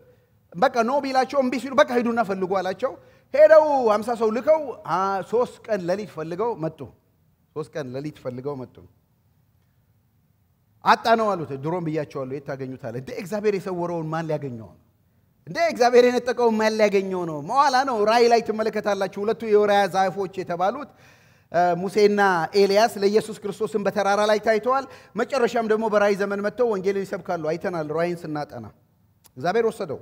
በቃ ኖ ቢላቸው እምቢ ሲሉ በቃ ሄዱና ፈልጉ አላቸው ሄደው 50 ሰው ልከው 3 ቀን ለሊት ፈልገው መጡ 3 ቀን ለሊት ፈልገው መጡ አጣነው አሉት ድሮም ብያቸዋለሁ የታገኙታል እንዴ እግዚአብሔር የሰወረውን ማን ሊያገኘው እንዴ እግዚአብሔር የነጠቀው ማን ሊያገኘው ነው መዋላ ነው ራእይ ላይ ተመለከታላችሁ ሁለቱ የወራያ ዛፎች የተባሉት ሙሴና ኤልያስ ለኢየሱስ ክርስቶስን በተራራ ላይ ታይተዋል መጨረሻም ደግሞ በራእይ ዘመን መጥተው ወንጌልን ይሰብካሉ አይተናል ራእይን ስናጠና እግዚአብሔር ወሰደው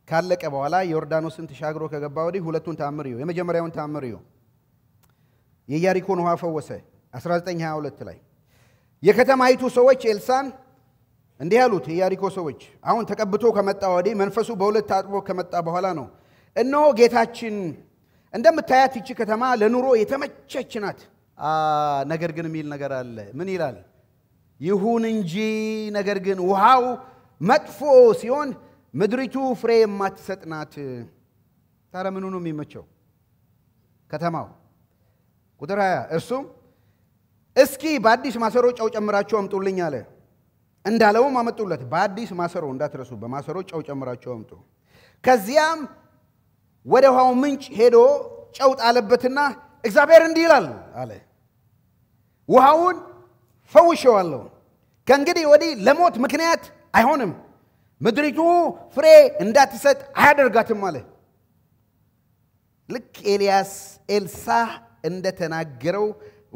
ካለቀ በኋላ ዮርዳኖስን ተሻግሮ ከገባ ወዲህ ሁለቱን ተአምር ይው የመጀመሪያውን ተአምር ይው የኢያሪኮን ውሃ ፈወሰ 1922 ላይ የከተማይቱ ሰዎች ኤልሳን እንዲህ ያሉት የኢያሪኮ ሰዎች አሁን ተቀብቶ ከመጣ ወዲህ መንፈሱ በሁለት ታጥቦ ከመጣ በኋላ ነው እነሆ ጌታችን እንደምታያት እቺ ከተማ ለኑሮ የተመቸች ናት ነገር ግን የሚል ነገር አለ ምን ይላል ይሁን እንጂ ነገር ግን ውሃው መጥፎ ሲሆን ምድሪቱ ፍሬ የማትሰጥ ናት ታዲያ ምኑ ነው የሚመቸው ከተማው ቁጥር 20 እርሱም እስኪ በአዲስ ማሰሮ ጨው ጨምራችሁ አምጡልኝ አለ እንዳለውም አመጡለት በአዲስ ማሰሮ እንዳትረሱ በማሰሮ ጨው ጨምራችሁ አምጡ ከዚያም ወደ ውሃው ምንጭ ሄዶ ጨው ጣለበትና እግዚአብሔር እንዲህ ይላል አለ ውሃውን ፈውሼዋለሁ ከእንግዲህ ወዲህ ለሞት ምክንያት አይሆንም ምድሪቱ ፍሬ እንዳትሰጥ አያደርጋትም አለ ልክ ኤልሳ እንደተናገረው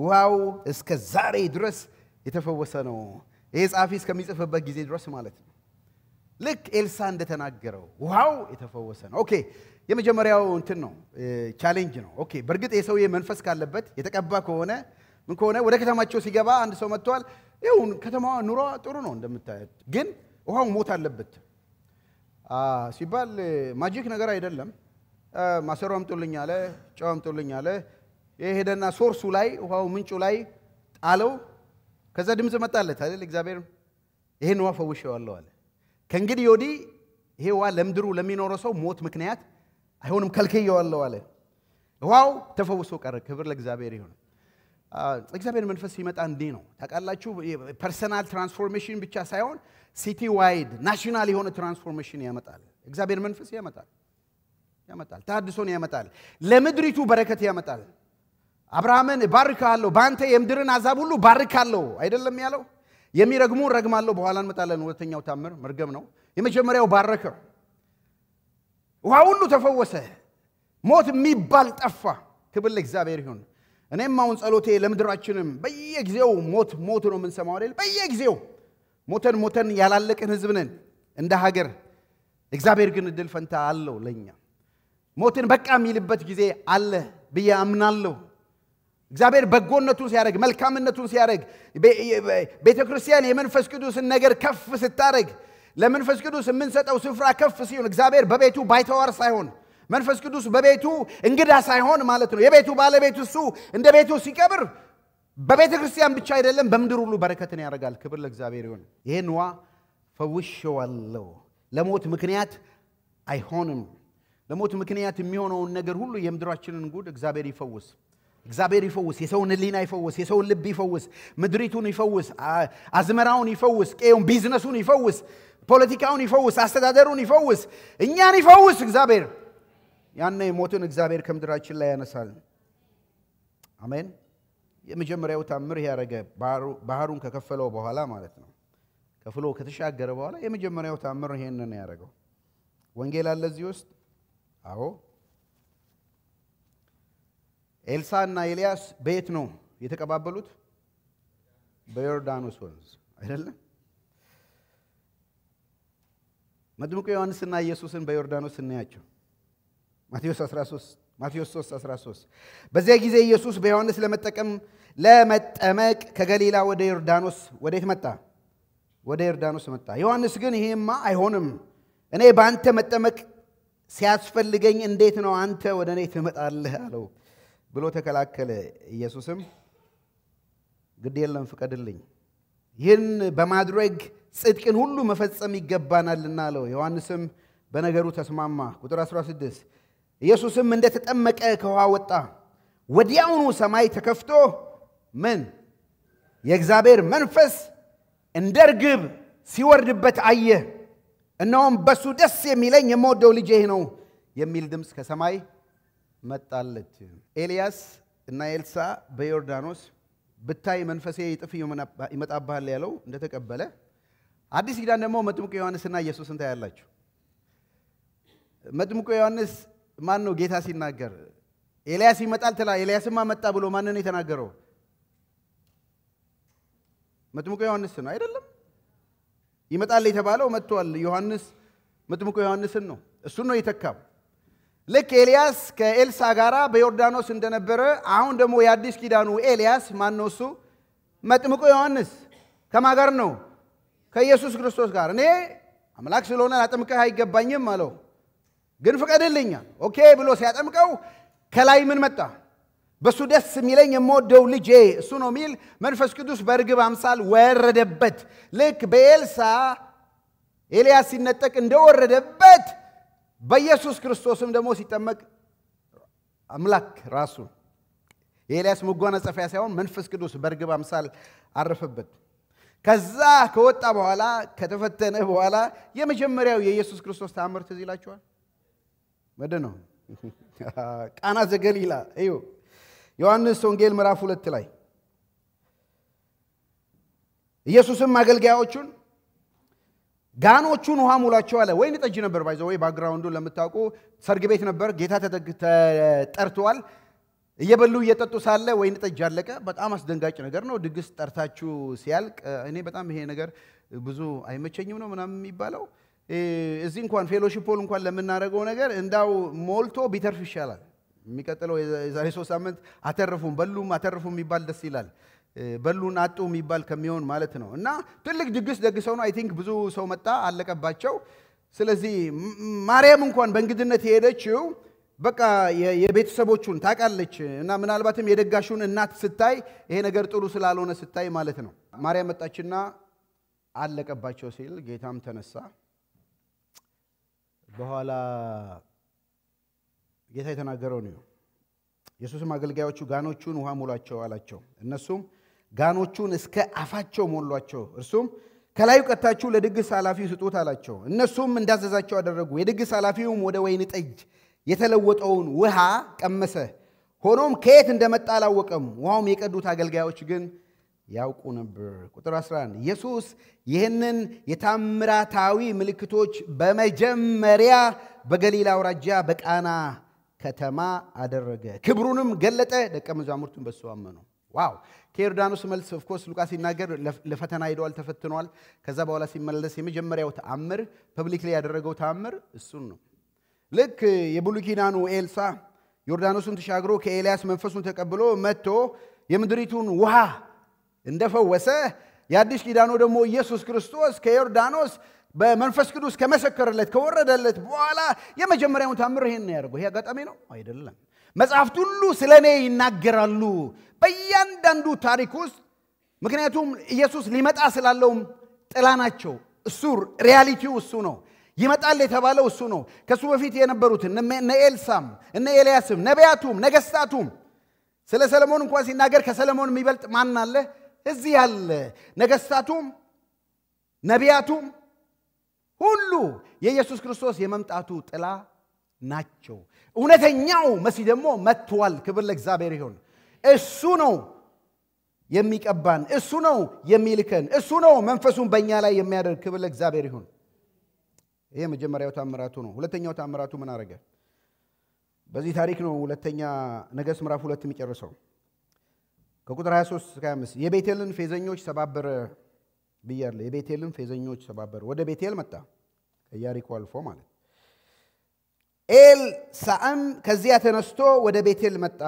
ውሃው እስከ ዛሬ ድረስ የተፈወሰ ነው ይሄ ጻፊ እስከሚጽፍበት ጊዜ ድረስ ማለት ነው ልክ ኤልሳ እንደተናገረው ውሃው የተፈወሰ ነው ኦኬ የመጀመሪያው እንትን ነው ቻሌንጅ ነው ኦኬ በርግጥ የሰውዬ መንፈስ ካለበት የተቀባ ከሆነ ምን ከሆነ ወደ ከተማቸው ሲገባ አንድ ሰው መጥቷል ይሁን ከተማዋ ኑሮ ጥሩ ነው እንደምታዩት ግን ውሃው ሞት አለበት ሲባል ማጂክ ነገር አይደለም ማሰሮ አምጡልኝ አለ ጨው አምጡልኝ አለ የሄደና ሶርሱ ላይ ውሃው ምንጩ ላይ ጣለው ከዛ ድምጽ መጣለት አይደል እግዚአብሔር ይሄን ውሃ ፈውሼዋለሁ አለ ከእንግዲህ ወዲህ ይሄ ውሃ ለምድሩ ለሚኖረው ሰው ሞት ምክንያት አይሆንም ከልከየዋለሁ አለ ውሃው ተፈውሶ ቀረ ክብር ለእግዚአብሔር ይሁን እግዚአብሔር መንፈስ ሲመጣ እንዴ ነው ታውቃላችሁ ፐርሰናል ትራንስፎርሜሽን ብቻ ሳይሆን ሲቲ ዋይድ ናሽናል የሆነ ትራንስፎርሜሽን ያመጣል እግዚአብሔር መንፈስ ያመጣል ታድሶን ያመጣል ለምድሪቱ በረከት ያመጣል አብርሃምን ባርካለሁ ባንተ የምድርን አዛብ ሁሉ ባርካለሁ አይደለም ያለው የሚረግሙ ረግማለሁ በኋላ እንመጣለን ሁለተኛው ታምር መርገም ነው የመጀመሪያው ባረከው ውሃ ሁሉ ተፈወሰ ሞት የሚባል ጠፋ ክብር ለእግዚአብሔር ይሁን እኔም አሁን ጸሎቴ ለምድራችንም በየጊዜው ሞት ነው የምንሰማው አይደል በየጊዜው ሞተን ያላለቀን ህዝብ ነን እንደ ሀገር እግዚአብሔር ግን እድል ፈንታ አለው ለኛ ሞትን በቃ የሚልበት ጊዜ አለ ብዬ አምናለሁ እግዚአብሔር በጎነቱን ሲያደርግ መልካምነቱን ሲያደርግ ቤተክርስቲያን የመንፈስ ቅዱስን ነገር ከፍ ስታደርግ ለመንፈስ ቅዱስ የምንሰጠው ስፍራ ከፍ ሲሆን እግዚአብሔር በቤቱ ባይተዋር ሳይሆን መንፈስ ቅዱስ በቤቱ እንግዳ ሳይሆን ማለት ነው የቤቱ ባለቤት እሱ እንደ ቤቱ ሲቀብር በቤተክርስቲያን ብቻ አይደለም በምድር ሁሉ በረከትን ያደርጋል ክብር ለእግዚአብሔር ይሁን ይሄን ውሃ ፈውሼዋለሁ ለሞት ምክንያት አይሆንም ለሞት ምክንያት የሚሆነውን ነገር ሁሉ የምድራችንን ጉድ እግዚአብሔር ይፈውስ የሰውን ህሊና ይፈውስ የሰውን ልብ ይፈውስ ምድሪቱን ይፈውስ አዝመራውን ይፈውስ ቄውን ቢዝነሱን ይፈውስ ፖለቲካውን ይፈውስ አስተዳደሩን ይፈውስ እኛን ይፈውስ እግዚአብሔር ያኔ ሞትን እግዚአብሔር ከምድራችን ላይ ያነሳል አሜን የመጀመሪያው ታምር ያረገ ባህሩን ከከፈለው በኋላ ማለት ነው ከፍሎ ከተሻገረ በኋላ የመጀመሪያው ታምር ይሄንን ያረገው ወንጌል አለ እዚህ ውስጥ አዎ ኤልሳና ኤልያስ በየት ነው የተቀባበሉት በዮርዳኖስ ወንዝ አይደለም መጥምቁ ዮሐንስና ኢየሱስን በዮርዳኖስ እናያቸው። ማቴዎስ 3:13 በዚያ ጊዜ ኢየሱስ በዮሐንስ ለመጠመቅ ከገሊላ ወደ ዮርዳኖስ ወዴት መጣ? ወደ ዮርዳኖስ መጣ። ዮሐንስ ግን ይሄማ አይሆንም፣ እኔ በአንተ መጠመቅ ሲያስፈልገኝ እንዴት ነው አንተ ወደ እኔ ትመጣለህ አለው ብሎ ተከላከለ። ኢየሱስም ግድ የለም ፍቀድልኝ፣ ይህን በማድረግ ጽድቅን ሁሉ መፈጸም ይገባናልና አለው። ዮሐንስም በነገሩ ተስማማ። ቁጥር 16 ኢየሱስም እንደተጠመቀ ከውሃ ወጣ፣ ወዲያውኑ ሰማይ ተከፍቶ ምን የእግዚአብሔር መንፈስ እንደ ርግብ ሲወርድበት አየ። እነሆም በሱ ደስ የሚለኝ የምወደው ልጄ ነው የሚል ድምፅ ከሰማይ መጣለት። ኤልያስ እና ኤልሳ በዮርዳኖስ ብታይ መንፈሴ ይጥፍ ይመጣብሃል ያለው እንደተቀበለ፣ አዲስ ኪዳን ደግሞ መጥምቁ ዮሐንስና ኢየሱስን ታያላችሁ። መጥምቁ ዮሐንስ ማን ነው? ጌታ ሲናገር ኤልያስ ይመጣል ትላ ኤልያስማ መጣ ብሎ ማንን የተናገረው? መጥምቁ ዮሐንስ ነው አይደለም? ይመጣል የተባለው መጥቷል። ዮሐንስ መጥምቁ ዮሐንስን ነው፣ እሱን ነው የተካው። ልክ ኤልያስ ከኤልሳ ጋራ በዮርዳኖስ እንደነበረ አሁን ደግሞ የአዲስ ኪዳኑ ኤልያስ ማን ነው? እሱ መጥምቁ ዮሐንስ ከማን ጋር ነው? ከኢየሱስ ክርስቶስ ጋር። እኔ አምላክ ስለሆነ አጥምቀህ አይገባኝም አለው፣ ግን ፍቀድልኛል። ኦኬ ብሎ ሲያጠምቀው ከላይ ምን መጣ? በሱ ደስ የሚለኝ የምወደው ልጄ እሱ ነው የሚል መንፈስ ቅዱስ በርግብ አምሳል ወረደበት። ልክ በኤልሳ ኤልያስ ሲነጠቅ እንደወረደበት በኢየሱስ ክርስቶስም ደግሞ ሲጠመቅ አምላክ ራሱ የኤልያስ መጎናጸፊያ ሳይሆን መንፈስ ቅዱስ በርግብ አምሳል አረፈበት። ከዛ ከወጣ በኋላ ከተፈተነ በኋላ የመጀመሪያው የኢየሱስ ክርስቶስ ተአምር ትዝ ይላችኋል? ምንድን ነው? ቃና ዘገሊላ። እዩ ዮሐንስ ወንጌል ምዕራፍ 2 ላይ ኢየሱስም አገልጋዮቹን ጋኖቹን ውሃ ሙላቸው አለ። ወይን ጠጅ ነበር ባይዘው ወይ ባክግራውንዱ ለምታውቁ ሰርግ ቤት ነበር። ጌታ ተጠርቷል። እየበሉ እየጠጡ ሳለ ወይን ጠጅ አለቀ። በጣም አስደንጋጭ ነገር ነው። ድግስ ጠርታችሁ ሲያልቅ እኔ በጣም ይሄ ነገር ብዙ አይመቸኝም ነው ምናምን የሚባለው። እዚህ እንኳን ፌሎሺፕ ሆል እንኳን ለምናደርገው ነገር እንዳው ሞልቶ ቢተርፍ ይሻላል። የሚቀጥለው የዛሬ 3 ሳምንት አተርፉም በሉም አተርፉም የሚባል ደስ ይላል። በሉን አጡ የሚባል ከሚሆን ማለት ነው። እና ትልቅ ድግስ ደግሰው ነው አይ ቲንክ ብዙ ሰው መጣ አለቀባቸው። ስለዚህ ማርያም እንኳን በእንግድነት የሄደችው በቃ የቤተሰቦቹን ታውቃለች እና ምናልባትም የደጋሹን እናት ስታይ ይሄ ነገር ጥሩ ስላልሆነ ስታይ ማለት ነው። ማርያም መጣችና አለቀባቸው ሲል ጌታም ተነሳ። በኋላ ጌታ የተናገረው ነው። ኢየሱስም አገልጋዮቹ ጋኖቹን ውሃ ሙላቸው አላቸው። እነሱም ጋኖቹን እስከ አፋቸው ሞሏቸው። እርሱም ከላዩ ቀድታችሁ ለድግስ ኃላፊው ስጡት አላቸው። እነሱም እንዳዘዛቸው አደረጉ። የድግስ ኃላፊውም ወደ ወይን ጠጅ የተለወጠውን ውሃ ቀመሰ። ሆኖም ከየት እንደመጣ አላወቀም። ውሃውም የቀዱት አገልጋዮች ግን ያውቁ ነበር። ቁጥር 11 ኢየሱስ ይህንን የታምራታዊ ምልክቶች በመጀመሪያ በገሊላ አውራጃ በቃና ከተማ አደረገ። ክብሩንም ገለጠ። ደቀ መዛሙርቱን በሱ አመኑ። ዋው! ከዮርዳኖስ መልስ ኦፍ ኮርስ ሉቃስ ሲናገር ለፈተና ሄደዋል፣ ተፈትነዋል። ከዛ በኋላ ሲመለስ የመጀመሪያው ተአምር ፐብሊክሊ ያደረገው ተአምር እሱን ነው። ልክ የብሉይ ኪዳኑ ኤልሳ ዮርዳኖስን ተሻግሮ ከኤልያስ መንፈሱን ተቀብሎ መጥቶ የምድሪቱን ውሃ እንደፈወሰ የአዲስ ኪዳኑ ደግሞ ኢየሱስ ክርስቶስ ከዮርዳኖስ በመንፈስ ቅዱስ ከመሰከረለት ከወረደለት በኋላ የመጀመሪያውን ተአምር ይሄን ያደርገው። ይሄ አጋጣሚ ነው አይደለም። መጽሐፍት ሁሉ ስለኔ ይናገራሉ በእያንዳንዱ ታሪክ ውስጥ። ምክንያቱም ኢየሱስ ሊመጣ ስላለውም ጥላ ናቸው። እሱ ሪያሊቲው እሱ ነው። ይመጣል የተባለው እሱ ነው። ከሱ በፊት የነበሩት እነ ኤልሳም እነ ኤልያስም ነቢያቱም ነገስታቱም ስለ ሰለሞን እንኳን ሲናገር ከሰለሞን የሚበልጥ ማን አለ? እዚህ ያለ ነገስታቱም ነቢያቱም ሁሉ የኢየሱስ ክርስቶስ የመምጣቱ ጥላ ናቸው። እውነተኛው መሲህ ደግሞ መጥቷል። ክብር ለእግዚአብሔር ይሁን። እሱ ነው የሚቀባን፣ እሱ ነው የሚልከን፣ እሱ ነው መንፈሱን በእኛ ላይ የሚያደርግ። ክብር ለእግዚአብሔር ይሁን። ይሄ መጀመሪያው ታምራቱ ነው። ሁለተኛው ታምራቱ ምን አደረገ? በዚህ ታሪክ ነው ሁለተኛ ነገሥት ምዕራፍ 2 የሚጨርሰው። ከቁጥር 23 እስከ 25 የቤቴልን ፌዘኞች ሰባበረ ብያለሁ። የቤቴልን ፌዘኞች ሰባበረ። ወደ ቤቴል መጣ ኢያሪኮ አልፎ ማለት ኤልሳዕም ከዚያ ተነስቶ ወደ ቤቴል መጣ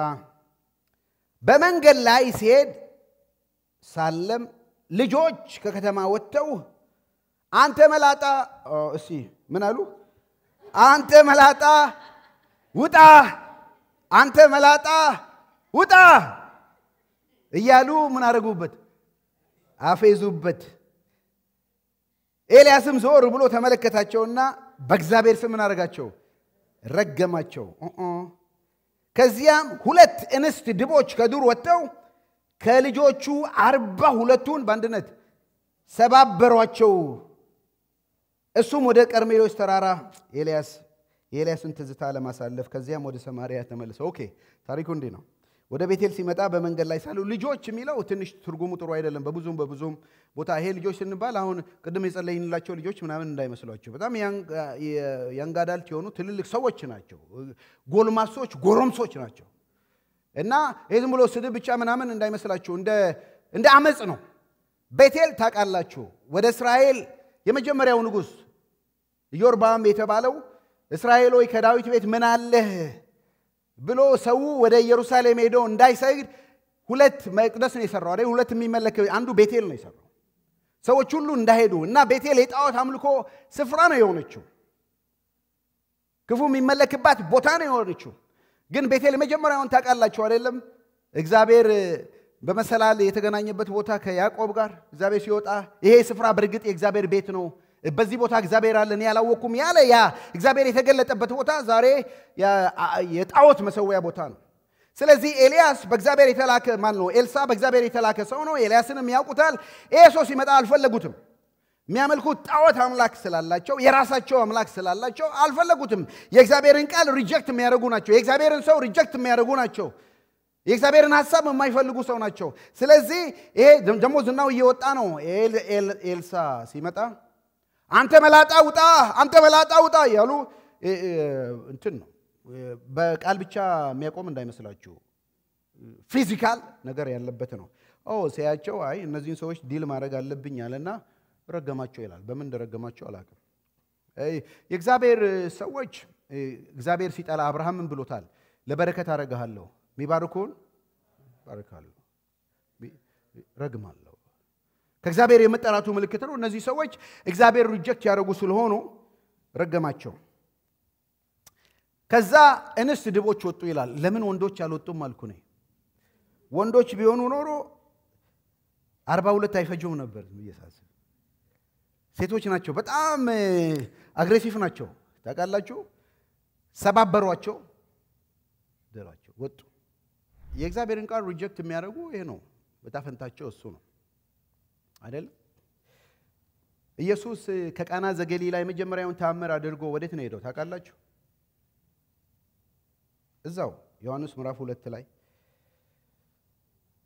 በመንገድ ላይ ሲሄድ ሳለም ልጆች ከከተማ ወጥተው አንተ መላጣ እሺ ምን አሉ አንተ መላጣ ውጣ አንተ መላጣ ውጣ እያሉ ምን አረጉበት አፌዙበት ኤልያስም ዞር ብሎ ተመለከታቸውና በእግዚአብሔር ስም ምን አረጋቸው ረገማቸው ከዚያም ሁለት እንስት ድቦች ከዱር ወጥተው ከልጆቹ 42ቱን በአንድነት ሰባበሯቸው እሱም ወደ ቀርሜሎስ ተራራ ኤልያስን ትዝታ ለማሳለፍ ከዚያም ወደ ሰማርያ ተመለሰ ኦኬ ታሪኩ እንዲህ ነው ወደ ቤቴል ሲመጣ በመንገድ ላይ ሳሉ ልጆች የሚለው ትንሽ ትርጉሙ ጥሩ አይደለም በብዙም ቦታ ይሄ ልጆች ስንባል አሁን ቅድም የጸለይንላቸው ልጆች ምናምን እንዳይመስሏቸው በጣም ያንጋዳልት የሆኑ ትልልቅ ሰዎች ናቸው ጎልማሶች ጎረምሶች ናቸው እና ዝም ብሎ ስድብ ብቻ ምናምን እንዳይመስላችሁ እንደ አመጽ ነው ቤቴል ታውቃላችሁ ወደ እስራኤል የመጀመሪያው ንጉስ ኢዮርብዓም የተባለው እስራኤል ሆይ ከዳዊት ቤት ምን አለህ ብሎ ሰው ወደ ኢየሩሳሌም ሄዶ እንዳይሰግድ ሁለት መቅደስ ነው የሰራው አይደል ሁለት የሚመለክ አንዱ ቤቴል ነው የሰራው ሰዎች ሁሉ እንዳይሄዱ እና ቤቴል የጣዖት አምልኮ ስፍራ ነው የሆነችው ክፉ የሚመለክባት ቦታ ነው የሆነችው ግን ቤቴል መጀመሪያውን ታውቃላችሁ አይደለም እግዚአብሔር በመሰላል የተገናኘበት ቦታ ከያዕቆብ ጋር እግዚአብሔር ሲወጣ ይሄ ስፍራ በርግጥ የእግዚአብሔር ቤት ነው በዚህ ቦታ እግዚአብሔር አለ እኔ ያላወኩም ያለ ያ እግዚአብሔር የተገለጠበት ቦታ ዛሬ የጣዖት መሰዊያ ቦታ ነው ስለዚህ ኤልያስ በእግዚአብሔር የተላከ ማን ነው ኤልሳዕ በእግዚአብሔር የተላከ ሰው ነው ኤልያስንም ያውቁታል ኢየሱስ ሲመጣ አልፈለጉትም የሚያመልኩት ጣዖት አምላክ ስላላቸው የራሳቸው አምላክ ስላላቸው አልፈለጉትም የእግዚአብሔርን ቃል ሪጀክት የሚያደርጉ ናቸው የእግዚአብሔርን ሰው ሪጀክት የሚያደርጉ ናቸው የእግዚአብሔርን ሐሳብ የማይፈልጉ ሰው ናቸው ስለዚህ ይሄ ደሞ ዝናው እየወጣ ነው ኤልሳዕ ሲመጣ አንተ መላጣ ውጣ ያሉ እንትን ነው በቃል ብቻ የሚያቆም እንዳይመስላችሁ ፊዚካል ነገር ያለበት ነው ሲያቸው አይ እነዚህን ሰዎች ዲል ማድረግ አለብኝ አለና ረገማቸው ይላል በምን እንደረገማቸው አላውቅም የእግዚአብሔር ሰዎች እግዚአብሔር ሲጠላ አብርሃምን ብሎታል ለበረከት አረጋለሁ ሚባርኩን ባርካለሁ ረግማለሁ ከእግዚአብሔር የመጠራቱ ምልክት ነው እነዚህ ሰዎች እግዚአብሔር ሪጀክት ያደረጉ ስለሆኑ ረገማቸው ከዛ እንስት ድቦች ወጡ ይላል ለምን ወንዶች አልወጡም አልኩ ነኝ ወንዶች ቢሆኑ ኖሮ 42 አይፈጁም ነበር ይያሳስ ሴቶች ናቸው በጣም አግሬሲቭ ናቸው ታውቃላችሁ ሰባበሯቸው ደራቸው ወጡ የእግዚአብሔርን ቃል ሪጀክት የሚያደርጉ ይሄ ነው በታፈንታቸው እሱ ነው አይደል ኢየሱስ ከቃና ዘገሊላ የመጀመሪያውን ተአምር አድርጎ ወዴት ነው ሄደው ታውቃላችሁ እዛው ዮሐንስ ምዕራፍ 2 ላይ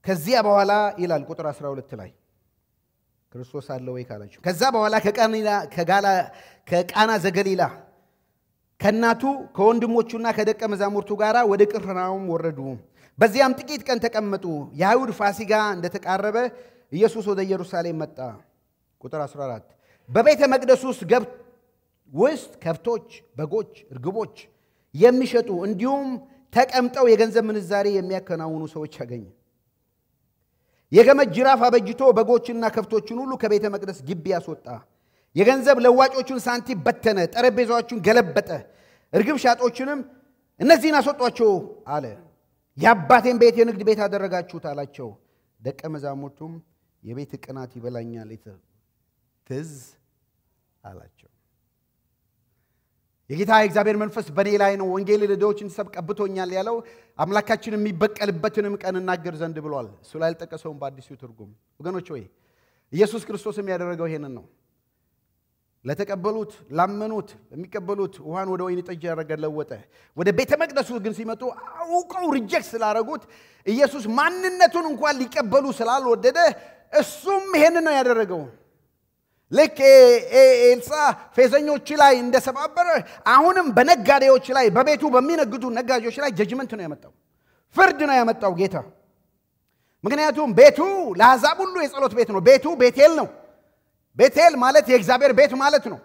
ከዚያ በኋላ ይላል ቁጥር 12 ላይ ክርስቶስ አለ ወይ ካላችሁ ከዛ በኋላ ከቃና ዘገሊላ ከናቱ ከወንድሞቹና ከደቀ መዛሙርቱ ጋራ ወደ ቅፍርናሆም ወረዱ በዚያም ጥቂት ቀን ተቀመጡ የአይሁድ ፋሲካ እንደተቃረበ ኢየሱስ ወደ ኢየሩሳሌም መጣ ቁጥር 14 በቤተ መቅደስ ውስጥ ከብቶች በጎች እርግቦች የሚሸጡ እንዲሁም ተቀምጠው የገንዘብ ምንዛሬ የሚያከናውኑ ሰዎች አገኘ የገመድ ጅራፍ አበጅቶ በጎችና ከብቶችን ሁሉ ከቤተ መቅደስ ግቢ ያስወጣ የገንዘብ ለዋጮቹን ሳንቲም በተነ ጠረጴዛዎቹን ገለበጠ እርግብ ሻጦችንም እነዚህን አስወጧቸው አለ የአባቴን ቤት የንግድ ቤት አደረጋችሁት አላቸው ደቀ መዛሙርቱም የቤት ቅናት ይበላኛል ትዝ አላቸው የጌታ እግዚአብሔር መንፈስ በኔ ላይ ነው ወንጌል ለድሆችን እንድሰብክ ቀብቶኛል ያለው አምላካችን የሚበቀልበትንም ቀን እናገር ዘንድ ብሏል እሱ ላይ አልጠቀሰውም በአዲሱ ትርጉም ወገኖች ሆይ ኢየሱስ ክርስቶስም ያደረገው ይሄንን ነው ለተቀበሉት ላመኑት የሚቀበሉት ውሃን ወደ ወይን ጠጅ ያደረገ ለወጠ ወደ ቤተ መቅደሱ ግን ሲመጡ አውቀው ሪጀክት ስላደረጉት ኢየሱስ ማንነቱን እንኳን ሊቀበሉ ስላልወደደ እሱም ይሄንን ነው ያደረገው ልክ ኤልሳዕ ፌዘኞች ላይ እንደሰባበረ አሁንም በነጋዴዎች ላይ በቤቱ በሚነግዱ ነጋዴዎች ላይ ጀጅመንት ነው ያመጣው ፍርድ ነው ያመጣው ጌታ ምክንያቱም ቤቱ ለአሕዛብ ሁሉ የጸሎት ቤት ነው ቤቱ ቤቴል ነው ቤቴል ማለት የእግዚአብሔር ቤት ማለት ነው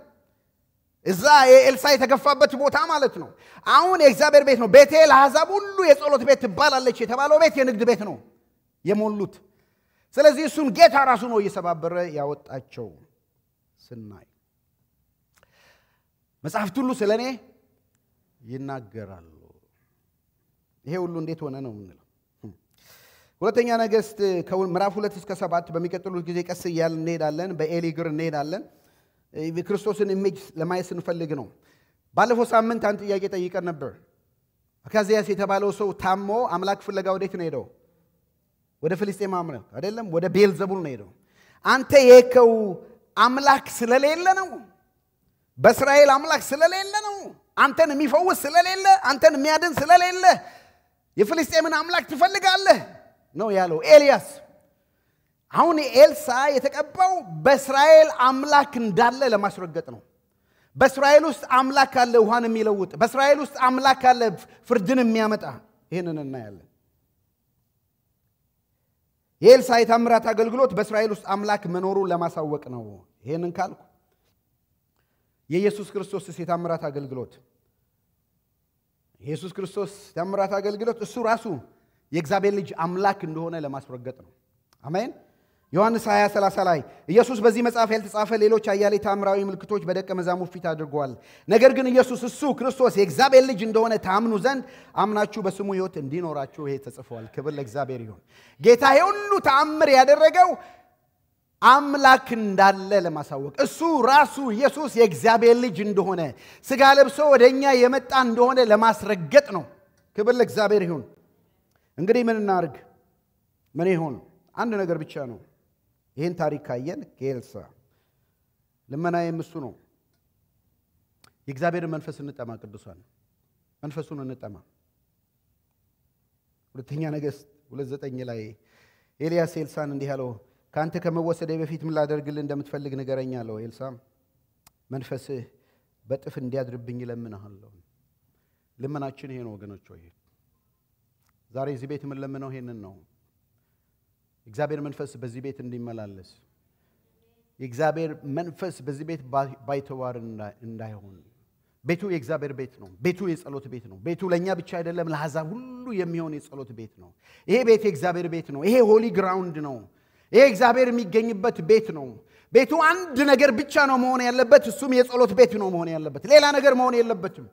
እዛ የኤልሳ የተገፋበት ቦታ ማለት ነው። አሁን የእግዚአብሔር ቤት ነው። ቤቴል አሕዛብ ሁሉ የጸሎት ቤት ትባላለች የተባለው ቤት የንግድ ቤት ነው የሞሉት። ስለዚህ እሱን ጌታ ራሱ ነው እየሰባበረ ያወጣቸው ስናይ መጽሐፍት ሁሉ ስለኔ ይናገራሉ። ይሄ ሁሉ እንዴት ሆነ ነው የምንለው። ሁለተኛ ነገሥት ከምዕራፍ 2 እስከ 7 በሚቀጥሉት ጊዜ ቀስ እያልን እንሄዳለን። በኤሊ እግር እንሄዳለን። የክርስቶስን ኢሜጅ ለማየት ስንፈልግ ነው። ባለፈው ሳምንት አንድ ጥያቄ ጠይቀን ነበር። አካዚያስ የተባለው ሰው ታሞ አምላክ ፍለጋ ወዴት ነው ሄደው? ወደ ፍልስጤም አምላክ አይደለም፣ ወደ ቤልዘቡል ነው ሄደው። አንተ የከው አምላክ ስለሌለ ነው? በእስራኤል አምላክ ስለሌለ ነው? አንተን የሚፈውስ ስለሌለ፣ አንተን የሚያድን ስለሌለ የፍልስጤምን አምላክ ትፈልጋለህ ነው ያለው ኤልያስ። አሁን ኤልሳ የተቀባው በእስራኤል አምላክ እንዳለ ለማስረገጥ ነው። በእስራኤል ውስጥ አምላክ አለ ውሃን የሚለውጥ፣ በእስራኤል ውስጥ አምላክ አለ ፍርድን የሚያመጣ። ይሄንን እናያለን። የኤልሳ የታምራት አገልግሎት በእስራኤል ውስጥ አምላክ መኖሩን ለማሳወቅ ነው። ይሄንን ካልኩ የኢየሱስ ክርስቶስ የታምራት አገልግሎት ኢየሱስ ክርስቶስ የታምራት አገልግሎት እሱ ራሱ የእግዚአብሔር ልጅ አምላክ እንደሆነ ለማስረገጥ ነው። አሜን። ዮሐንስ 20:30 ላይ ኢየሱስ በዚህ መጽሐፍ ያልተጻፈ ሌሎች አያሌ ታምራዊ ምልክቶች በደቀ መዛሙርቱ ፊት አድርጓል። ነገር ግን ኢየሱስ እሱ ክርስቶስ የእግዚአብሔር ልጅ እንደሆነ ታምኑ ዘንድ አምናችሁ በስሙ ሕይወት እንዲኖራችሁ ይሄ ተጽፏል። ክብር ለእግዚአብሔር ይሁን። ጌታ ሁሉ ተአምር ያደረገው አምላክ እንዳለ ለማሳወቅ፣ እሱ ራሱ ኢየሱስ የእግዚአብሔር ልጅ እንደሆነ ሥጋ ለብሶ ወደኛ የመጣ እንደሆነ ለማስረገጥ ነው። ክብር ለእግዚአብሔር ይሁን። እንግዲህ ምን እናርግ? ምን ይሁን? አንድ ነገር ብቻ ነው። ይህን ታሪክ ካየን ከኤልሳ ልመናዬም እሱ ነው። የእግዚአብሔር መንፈስ እንጠማ፣ ቅዱሳን መንፈሱን እንጠማ። ሁለተኛ ነገሥት 2:9 ላይ ኤልያስ ኤልሳን እንዲህ አለው፣ ካንተ ከመወሰደ በፊት ምን ላደርግልህ እንደምትፈልግ ንገረኝ አለው። ኤልሳም መንፈስህ በጥፍ እንዲያድርብኝ እለምንሃለሁ። ልመናችን ይሄ ነው ወገኖች። ሆይ ዛሬ እዚህ ቤት ምን ለምነው ይሄንን ነው። እግዚአብሔር መንፈስ በዚህ ቤት እንዲመላለስ፣ የእግዚአብሔር መንፈስ በዚህ ቤት ባይተዋር እንዳይሆን። ቤቱ የእግዚአብሔር ቤት ነው። ቤቱ የጸሎት ቤት ነው። ቤቱ ለኛ ብቻ አይደለም፣ ለአሕዛብ ሁሉ የሚሆን የጸሎት ቤት ነው። ይሄ ቤት የእግዚአብሔር ቤት ነው። ይሄ ሆሊ ግራውንድ ነው። ይሄ እግዚአብሔር የሚገኝበት ቤት ነው። ቤቱ አንድ ነገር ብቻ ነው መሆን ያለበት፣ እሱም የጸሎት ቤት ነው መሆን ያለበት። ሌላ ነገር መሆን የለበትም።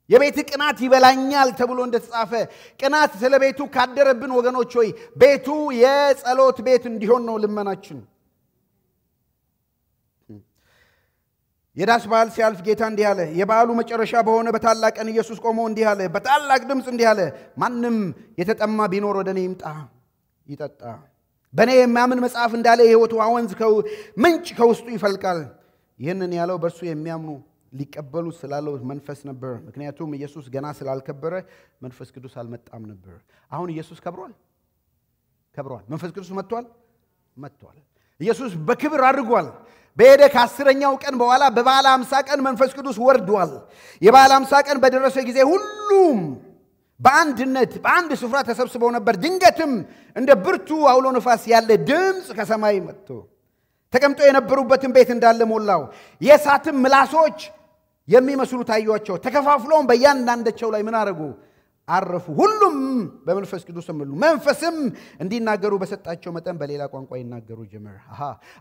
የቤት ቅናት ይበላኛል ተብሎ እንደተጻፈ ቅናት ስለ ቤቱ ካደረብን ወገኖች ሆይ ቤቱ የጸሎት ቤት እንዲሆን ነው ልመናችን። የዳስ በዓል ሲያልፍ ጌታ እንዲህ አለ። የበዓሉ መጨረሻ በሆነ በታላቅ ቀን ኢየሱስ ቆሞ እንዲህ አለ፣ በታላቅ ድምፅ እንዲህ አለ፣ ማንም የተጠማ ቢኖር ወደ እኔ ይምጣ ይጠጣ። በእኔ የሚያምን መጽሐፍ እንዳለ የሕይወት ውሃ ወንዝ ምንጭ ከውስጡ ይፈልቃል። ይህንን ያለው በእርሱ የሚያምኑ ሊቀበሉ ስላለው መንፈስ ነበር። ምክንያቱም ኢየሱስ ገና ስላልከበረ መንፈስ ቅዱስ አልመጣም ነበር። አሁን ኢየሱስ ከብሯል። መንፈስ ቅዱስ መጥቷል። ኢየሱስ በክብር አድርጓል። በሄደ ከ10ኛው ቀን በኋላ በበዓለ 50 ቀን መንፈስ ቅዱስ ወርዷል። የበዓለ 50 ቀን በደረሰ ጊዜ ሁሉም በአንድነት በአንድ ስፍራ ተሰብስበው ነበር። ድንገትም እንደ ብርቱ አውሎ ነፋስ ያለ ድምፅ ከሰማይ መጥቶ ተቀምጦ የነበሩበትን ቤት እንዳለ ሞላው። የእሳትም ምላሶች የሚመስሉ ታዩአቸው። ተከፋፍለውም በእያንዳንዳቸው ላይ ምን አረጉ? አረፉ። ሁሉም በመንፈስ ቅዱስ ተሞሉ። መንፈስም እንዲናገሩ በሰጣቸው መጠን በሌላ ቋንቋ ይናገሩ ጀመር።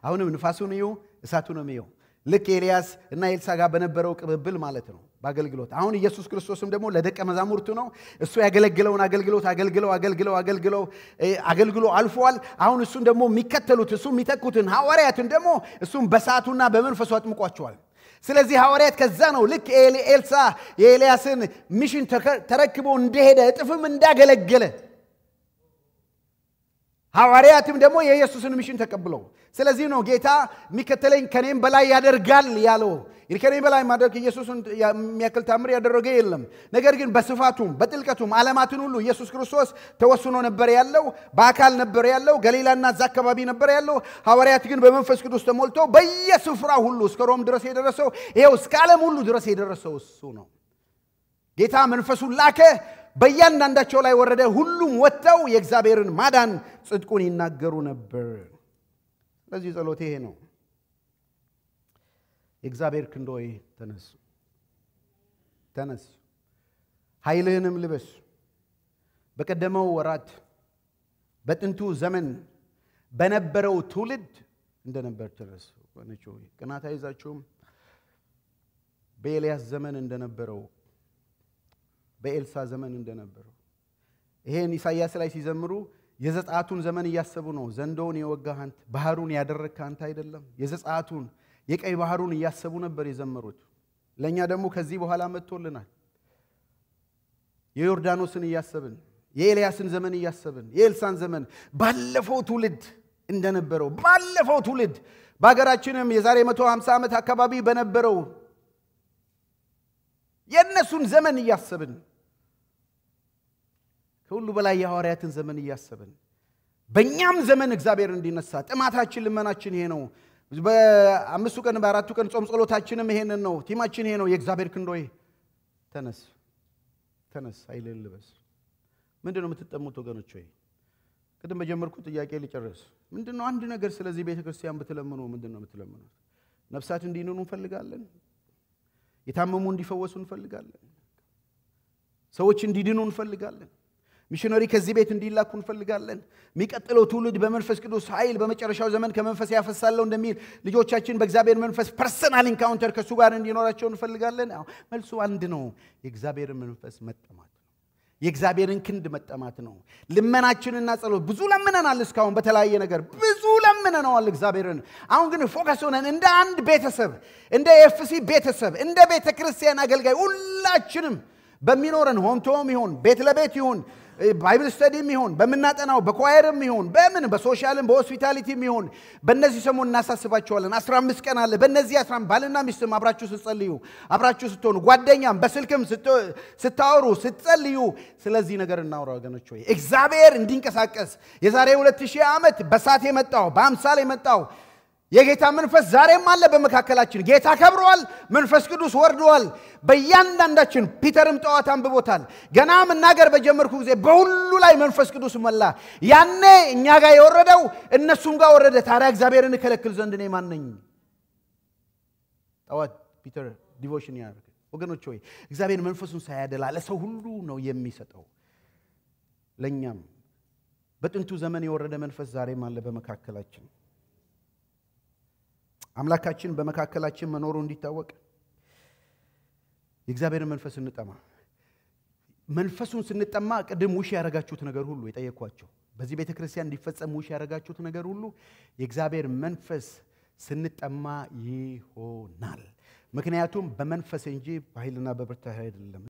አሁንም ንፋሱን እዩ፣ እሳቱንም እዩ። ልክ ኤልያስ እና ኤልሳ ጋር በነበረው ቅብብል ማለት ነው በአገልግሎት። አሁን ኢየሱስ ክርስቶስም ደግሞ ለደቀ መዛሙርቱ ነው። እሱ ያገለግለውን አገልግሎት አገልግሎ አልፏል። አሁን እሱን ደግሞ የሚከተሉት እሱ የሚተኩትን ሐዋርያትን ደግሞ እሱም በእሳቱና በመንፈሱ አጥምቋቸዋል። ስለዚህ ሐዋርያት ከዛ ነው ልክ ኤልሳ የኤልያስን ሚሽን ተረክቦ እንደሄደ እጥፍም እንዳገለገለ ሐዋርያትም ደግሞ የኢየሱስን ሚሽን ተቀብለው። ስለዚህ ነው ጌታ የሚከተለኝ ከኔም በላይ ያደርጋል ያለው። ከኔም በላይ ማድረግ ኢየሱስን የሚያክል ታምር ያደረገ የለም። ነገር ግን በስፋቱም በጥልቀቱም ዓለማትን ሁሉ ኢየሱስ ክርስቶስ ተወስኖ ነበር ያለው፣ በአካል ነበር ያለው፣ ገሊላና እዛ አካባቢ ነበር ያለው። ሐዋርያት ግን በመንፈስ ቅዱስ ተሞልተው በየስፍራ ሁሉ እስከ ሮም ድረስ የደረሰው ይሄው እስከ ዓለም ሁሉ ድረስ የደረሰው እሱ ነው። ጌታ መንፈሱን ላከ፣ በእያንዳንዳቸው ላይ ወረደ። ሁሉም ወጥተው የእግዚአብሔርን ማዳን ጽድቁን ይናገሩ ነበር። ስለዚህ ጸሎቴ ይሄ ነው። የእግዚአብሔር ክንዶይ ተነስ ኃይልህንም ልበስ በቀደመው ወራት በጥንቱ ዘመን በነበረው ትውልድ እንደነበር ተረስ ወንቾ ቅናታ ይዛችሁም በኤልያስ ዘመን እንደነበረው በኤልሳ ዘመን እንደነበረው ይሄን ኢሳይያስ ላይ ሲዘምሩ የዘጻቱን ዘመን እያሰቡ ነው ዘንዶውን የወጋሃንት ባህሩን ያደረካንተ አይደለም የዘጻቱን የቀይ ባህሩን እያሰቡ ነበር የዘመሩት ለኛ ደግሞ ከዚህ በኋላ መጥቶልናል የዮርዳኖስን እያሰብን የኤልያስን ዘመን እያሰብን የኤልሳን ዘመን ባለፈው ትውልድ እንደነበረው ባለፈው ትውልድ በአገራችንም የዛሬ 150 ዓመት አካባቢ በነበረው የነሱን ዘመን እያሰብን ከሁሉ በላይ የሐዋርያትን ዘመን እያሰብን በእኛም ዘመን እግዚአብሔር እንዲነሳ ጥማታችን ልመናችን ይሄ ነው በአምስቱ ቀን በአራቱ ቀን ጾም ጸሎታችንም ይሄንን ነው ቲማችን ይሄ ነው የእግዚአብሔር ክንዶይ ተነስ ኃይልን ልበስ ምንድነው የምትጠሙት ወገኖች ሆይ ቅድም በጀመርኩት ጥያቄ ልጨርስ ምንድነው አንድ ነገር ስለዚህ ቤተክርስቲያን በተለምኑ ምንድነው የምትለምኑት ነፍሳት እንዲነኑ እንፈልጋለን የታመሙ እንዲፈወሱ እንፈልጋለን ሰዎች እንዲድኑ እንፈልጋለን ሚሽነሪ ከዚህ ቤት እንዲላኩ እንፈልጋለን የሚቀጥለው ትውልድ በመንፈስ ቅዱስ ኃይል በመጨረሻው ዘመን ከመንፈስ ያፈሳለው እንደሚል ልጆቻችን በእግዚአብሔር መንፈስ ፐርሰናል ኢንካውንተር ከሱ ጋር እንዲኖራቸው እንፈልጋለን መልሱ አንድ ነው የእግዚአብሔር መንፈስ መጠማት ነው የእግዚአብሔርን ክንድ መጠማት ነው ልመናችንና ጸሎት ብዙ ለምነናል እስካሁን በተለያየ ነገር ብዙ ለምነናል እግዚአብሔርን አሁን ግን ፎከስ ሆነን እንደ አንድ ቤተሰብ እንደ ኤፍሲ ቤተሰብ እንደ ቤተክርስቲያን አገልጋይ ሁላችንም በሚኖረን ሆምቶም ይሁን ቤት ለቤት ይሁን ባይብል ስተዲም ይሁን በመናጠናው በኳየርም ይሁን በምን በሶሻልም በሆስፒታሊቲም ይሁን በእነዚህ ሰሞን እናሳስባቸዋለን 15 ቀን አለ በእነዚህ 15 ባልና ሚስትም አብራችሁ ስትጸልዩ አብራችሁ ስትሆኑ ጓደኛም በስልክም ስታወሩ ስትጸልዩ ስለዚህ ነገር እናውራ ወገኖች ሆይ እግዚአብሔር እንዲንቀሳቀስ የዛሬ 2000 ዓመት በሳት የመጣው በአምሳል የመጣው የጌታ መንፈስ ዛሬም አለ በመካከላችን ጌታ ከብሯል መንፈስ ቅዱስ ወርዷል በእያንዳንዳችን ፒተርም ጠዋት አንብቦታል ገና መናገር በጀመርኩ ጊዜ በሁሉ ላይ መንፈስ ቅዱስ መላ ያኔ እኛ ጋር የወረደው እነሱም ጋር ወረደ ታዲያ እግዚአብሔርን ከለክል ዘንድ እኔ ማን ነኝ ጠዋት ፒተር ዲቮሽን ያደርግ ወገኖች ሆይ እግዚአብሔር መንፈሱን ሳያደላ ለሰው ሁሉ ነው የሚሰጠው ለኛም በጥንቱ ዘመን የወረደ መንፈስ ዛሬም አለ በመካከላችን አምላካችን በመካከላችን መኖሩ እንዲታወቅ የእግዚአብሔር መንፈስ እንጠማ መንፈሱን ስንጠማ ቀደም ውሽ ያረጋችሁት ነገር ሁሉ የጠየኳቸው በዚህ ቤተክርስቲያን እንዲፈጸም ውሽ ያረጋችሁት ነገር ሁሉ የእግዚአብሔር መንፈስ ስንጠማ ይሆናል ምክንያቱም በመንፈስ እንጂ በኃይልና በብርታት አይደለም